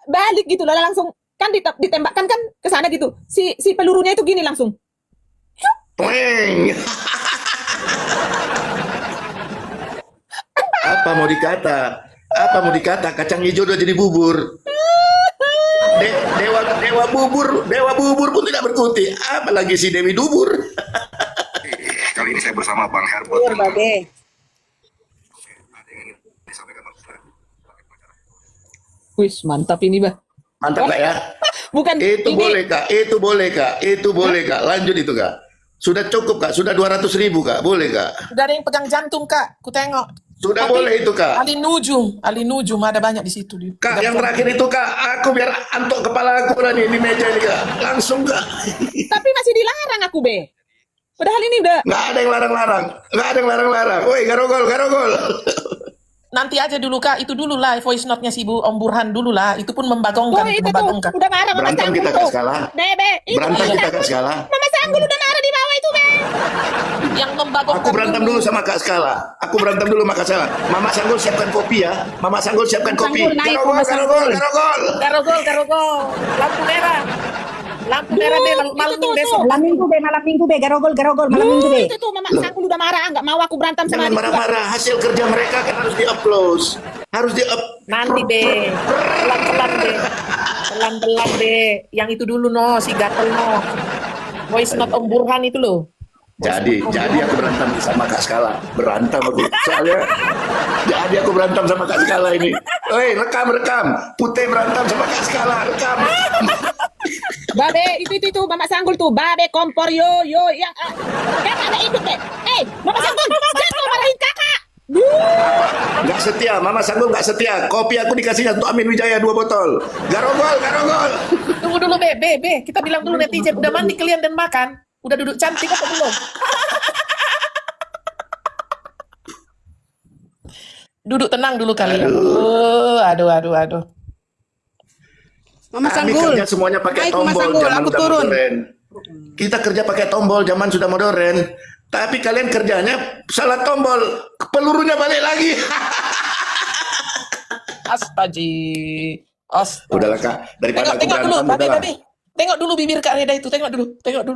S3: balik gitu, lalu langsung kan ditembakkan kan ke sana gitu. Si pelurunya itu gini langsung.
S8: Tweng. Apa mau dikata? Kacang hijau udah jadi bubur. Dewa bubur pun tidak berkutik. Apalagi si Dewi Dubur. Kali ini saya bersama Bang Herbert.
S7: Iya, Babe.
S3: Wis, mantap ini, Bah.
S8: Mantap Kak ya?
S3: Bukan
S8: Itu
S3: ini.
S8: boleh Kak. Lanjut itu Kak. Sudah cukup Kak, sudah 200.000 Kak, boleh Kak.
S4: Udah ada yang pegang jantung, Kak. Ku tengok.
S8: Sudah
S4: Tapi
S8: boleh itu Kak.
S4: Ali Nujum ada banyak di situ.
S8: Kak, yang terakhir itu Kak, aku biar antok kepala aku lah nih di meja ini Kak. Langsung Kak.
S3: Tapi masih dilarang aku, Be. Padahal ini udah
S8: Nggak ada yang larang-larang. Nggak ada yang larang-larang. Woi, garogol, garogol.
S4: Nanti aja dulu Kak, itu dulu lah voice note-nya si Bu Om Burhan dulu lah. Itu pun membagongkan,
S3: itu tuh
S4: membagongkan.
S3: udah marah Mama
S8: Berantem
S3: Sanggul
S8: kita
S3: tuh.
S8: Kak skala.
S3: Be, itu
S8: Berantem kita Kak skala.
S3: Mama Sanggul udah marah di bawah itu, Be.
S4: Yang membagongkan
S8: Aku berantem dulu sama Kak Skala. Aku berantem dulu sama Kak Skala. Mama Sanggul siapkan kopi ya. Mama Sanggul siapkan kopi.
S7: Sanggul naik,
S8: Garogol,
S7: Mama Sanggul.
S8: garogol, garogol.
S4: Garogol. Lampu merah. Lampu merah Be, malam
S3: tuh,
S4: besok.
S7: Malam minggu be, garogol, malam minggu be.
S3: Itu tuh Mama Sanggul udah marah, nggak mau aku berantem sama
S8: Jangan
S3: adik.
S8: marah-marah. Hasil kerja mereka kan harus di-upload. Harus di-up.
S4: Nanti Be, pelan-pelan Be. Pelan-pelan Be. Yang itu dulu no, si gatel no. Voice note Om Burhan itu loh.
S8: Jadi aku berantem sama Kak Skala. Berantem aku. Soalnya jadi aku berantem sama Kak Skala ini. Oi, rekam. Putih berantem sama Kak Skala, rekam.
S3: Babe, itu Mama Sanggul tuh, Babe kompor yo yang kakak ada ikut, Be. Mama Sanggul, jangan marahin kakak.
S8: Nggak setia, Mama Sanggul nggak setia. Kopi aku dikasihnya untuk Amin Wijaya 2 botol. Garogol.
S4: Tunggu dulu Be. Kita bilang dulu netizen, udah mandi kalian dan makan? Udah duduk cantik apa belum? Duduk tenang dulu kali ya. Aduh.
S11: Mama
S8: Kami
S11: Sanggul.
S8: kerja semuanya pakai
S11: Baik, Mama
S8: tombol,
S11: Sanggul,
S8: zaman
S11: aku
S8: sudah
S11: turun.
S8: modern. Kita kerja pakai tombol, zaman sudah modern. Tapi kalian kerjanya salah tombol, pelurunya balik lagi.
S4: Astaga.
S8: Udahlah Kak, daripada aku
S4: Tengok dulu,
S8: berantem, udahlah.
S4: Babe. Tengok dulu bibir Kak Reda itu, tengok dulu.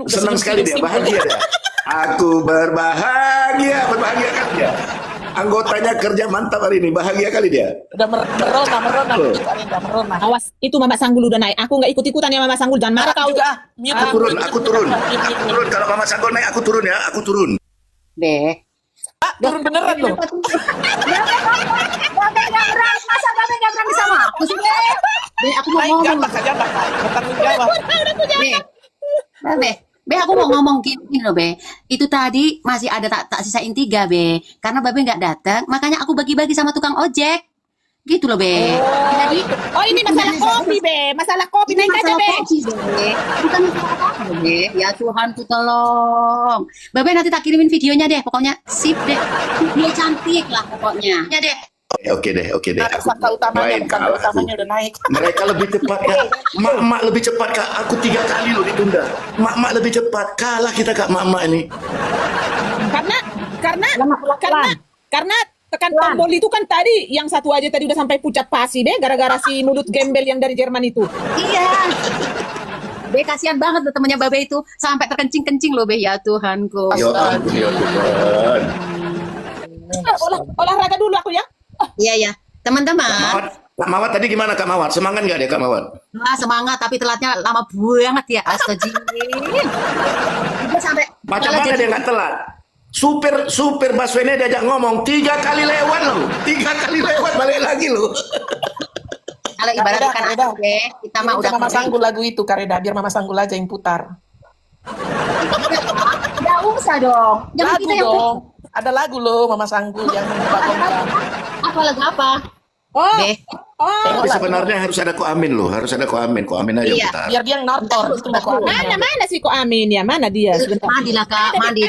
S4: Udah
S8: Senang sekali dia,
S4: senyum-senyum.
S8: bahagia dia. Aku berbahagia kan dia. Anggotanya kerja mantap hari ini, bahagia kali dia.
S4: Udah merona.
S8: Loh.
S4: Kak Reda merona.
S3: Awas, itu Mama Sanggul udah naik. Aku nggak ikut-ikutan ya Mama Sanggul, jangan marah kau.
S4: Juga. Mute.
S8: Aku turun. Kalau Mama Sanggul naik, aku turun ya, aku turun.
S7: Be.
S4: Turun beneran loh.
S7: Masa Babe gak berani sama aku sih, Be? Be, aku mau
S4: Naik
S7: ngomong.
S4: jambak Kak. Bertanggung jawab.
S7: Be, aku mau ngomong gini loh, Be. Itu tadi masih ada tak sisain 3, Be. Karena Babe nggak datang, makanya aku bagi-bagi sama tukang ojek. Gitu loh, Be. Jadi,
S3: Oh ini masalah kopi, Be. Masalah kopi, naik aja, Be.
S7: kopi, Be. Bukan masalah apa-apa, Be. Ya Tuhanku tolong. Babe nanti tak kirimin videonya deh. Pokoknya sip deh. Video cantik lah pokoknya. Ya deh.
S8: Oke deh.
S4: Tersangka utamanya,
S8: Main
S4: bukan
S8: kalah
S4: utamanya
S8: aku.
S4: udah naik.
S8: Mereka lebih cepat Kak. Mak lebih cepat Kak. Aku 3 kali loh ditunda. Mak lebih cepat. Kalah kita Kak mak ini.
S3: Karena tekan tombol itu kan tadi yang satu aja tadi udah sampai pucat pasi, Be, gara-gara si mulut gembel yang dari Jerman itu.
S7: Iya. Be, kasihan banget loh temennya Babe itu. Sampai terkencing-kencing loh, Be. Ya Tuhanku.
S8: Ya ampun, ya Tuhan.
S3: Olahraga dulu aku ya.
S7: Iya. Teman-teman.
S8: Kak Mawat tadi gimana Kak Mawat? Semangat nggak dia Kak Mawat?
S7: Wah, semangat tapi telatnya lama banget ya. Astagfirullah. Udah sampai
S8: Macam
S7: malah
S8: mana
S7: jadi-
S8: dia nggak telat? Supir busway ini diajak ngomong 3 kali lewat loh. 3 kali lewat balik lagi loh.
S7: Kalau ibarat
S4: Udah,
S7: ikan
S4: udah.
S7: asin, Be, kita mah udah
S4: Mama Sanggul lagu itu Kak Reda, biar Mama Sanggul aja yang putar.
S7: Nggak usah dong. Jangan
S4: Lagu
S7: kita yang
S4: dong. Ada lagu loh Mama Sanggul yang membagongkan.
S7: apa lagu apa?
S3: Oh,
S7: Be,
S8: Tapi sebenarnya harus ada Ko Amin loh. Harus ada Ko Amin. Ko Amin aja
S7: Iya.
S8: putar.
S4: Biar dia yang nartor itu loh Kak.
S3: mana sih kok Amin ya? Mana dia? Sebentar.
S7: mandi lah Kak, mandi.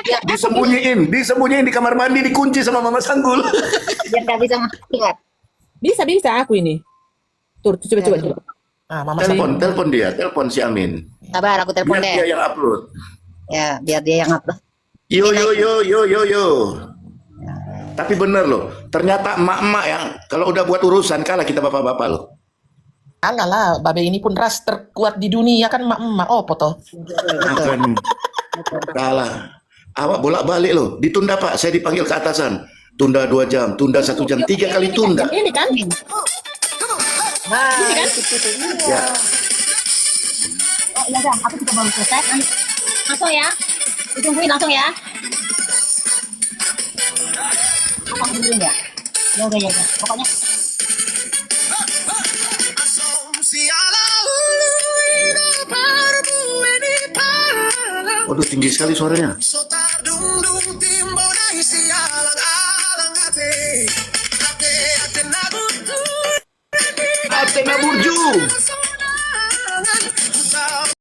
S8: Disembunyiin di kamar mandi, dikunci sama Mama Sanggul.
S7: Biar nggak bisa keluar.
S3: Bisa aku ini. Tuh, coba.
S4: Ah, Mama Sanggul.
S8: Telepon si Amin.
S7: Sabar, aku telepon
S8: Biar
S7: deh.
S8: dia yang upload.
S7: Ya, biar dia yang upload.
S8: Yo. Tapi bener loh, ternyata emak-emak yang kalau udah buat urusan kalah kita bapak-bapak loh.
S4: Enggak lah, Babe ini pun ras terkuat di dunia kan emak-emak. Oh, foto.
S8: Akan kalah. Awak bolak-balik loh, ditunda Pak, saya dipanggil ke atasan. Tunda 2 jam, tunda 1 jam, 3 kali tunda.
S3: Ini kan?
S4: Nah,
S3: Ini kan?
S8: Ya.
S7: Oh, iya dah, aku juga baru selesai. Langsung ya. Ditungguin langsung ya. Apa tungguin ya? Ya udah. Pokoknya
S8: Waduh, tinggi sekali suaranya. tema burju.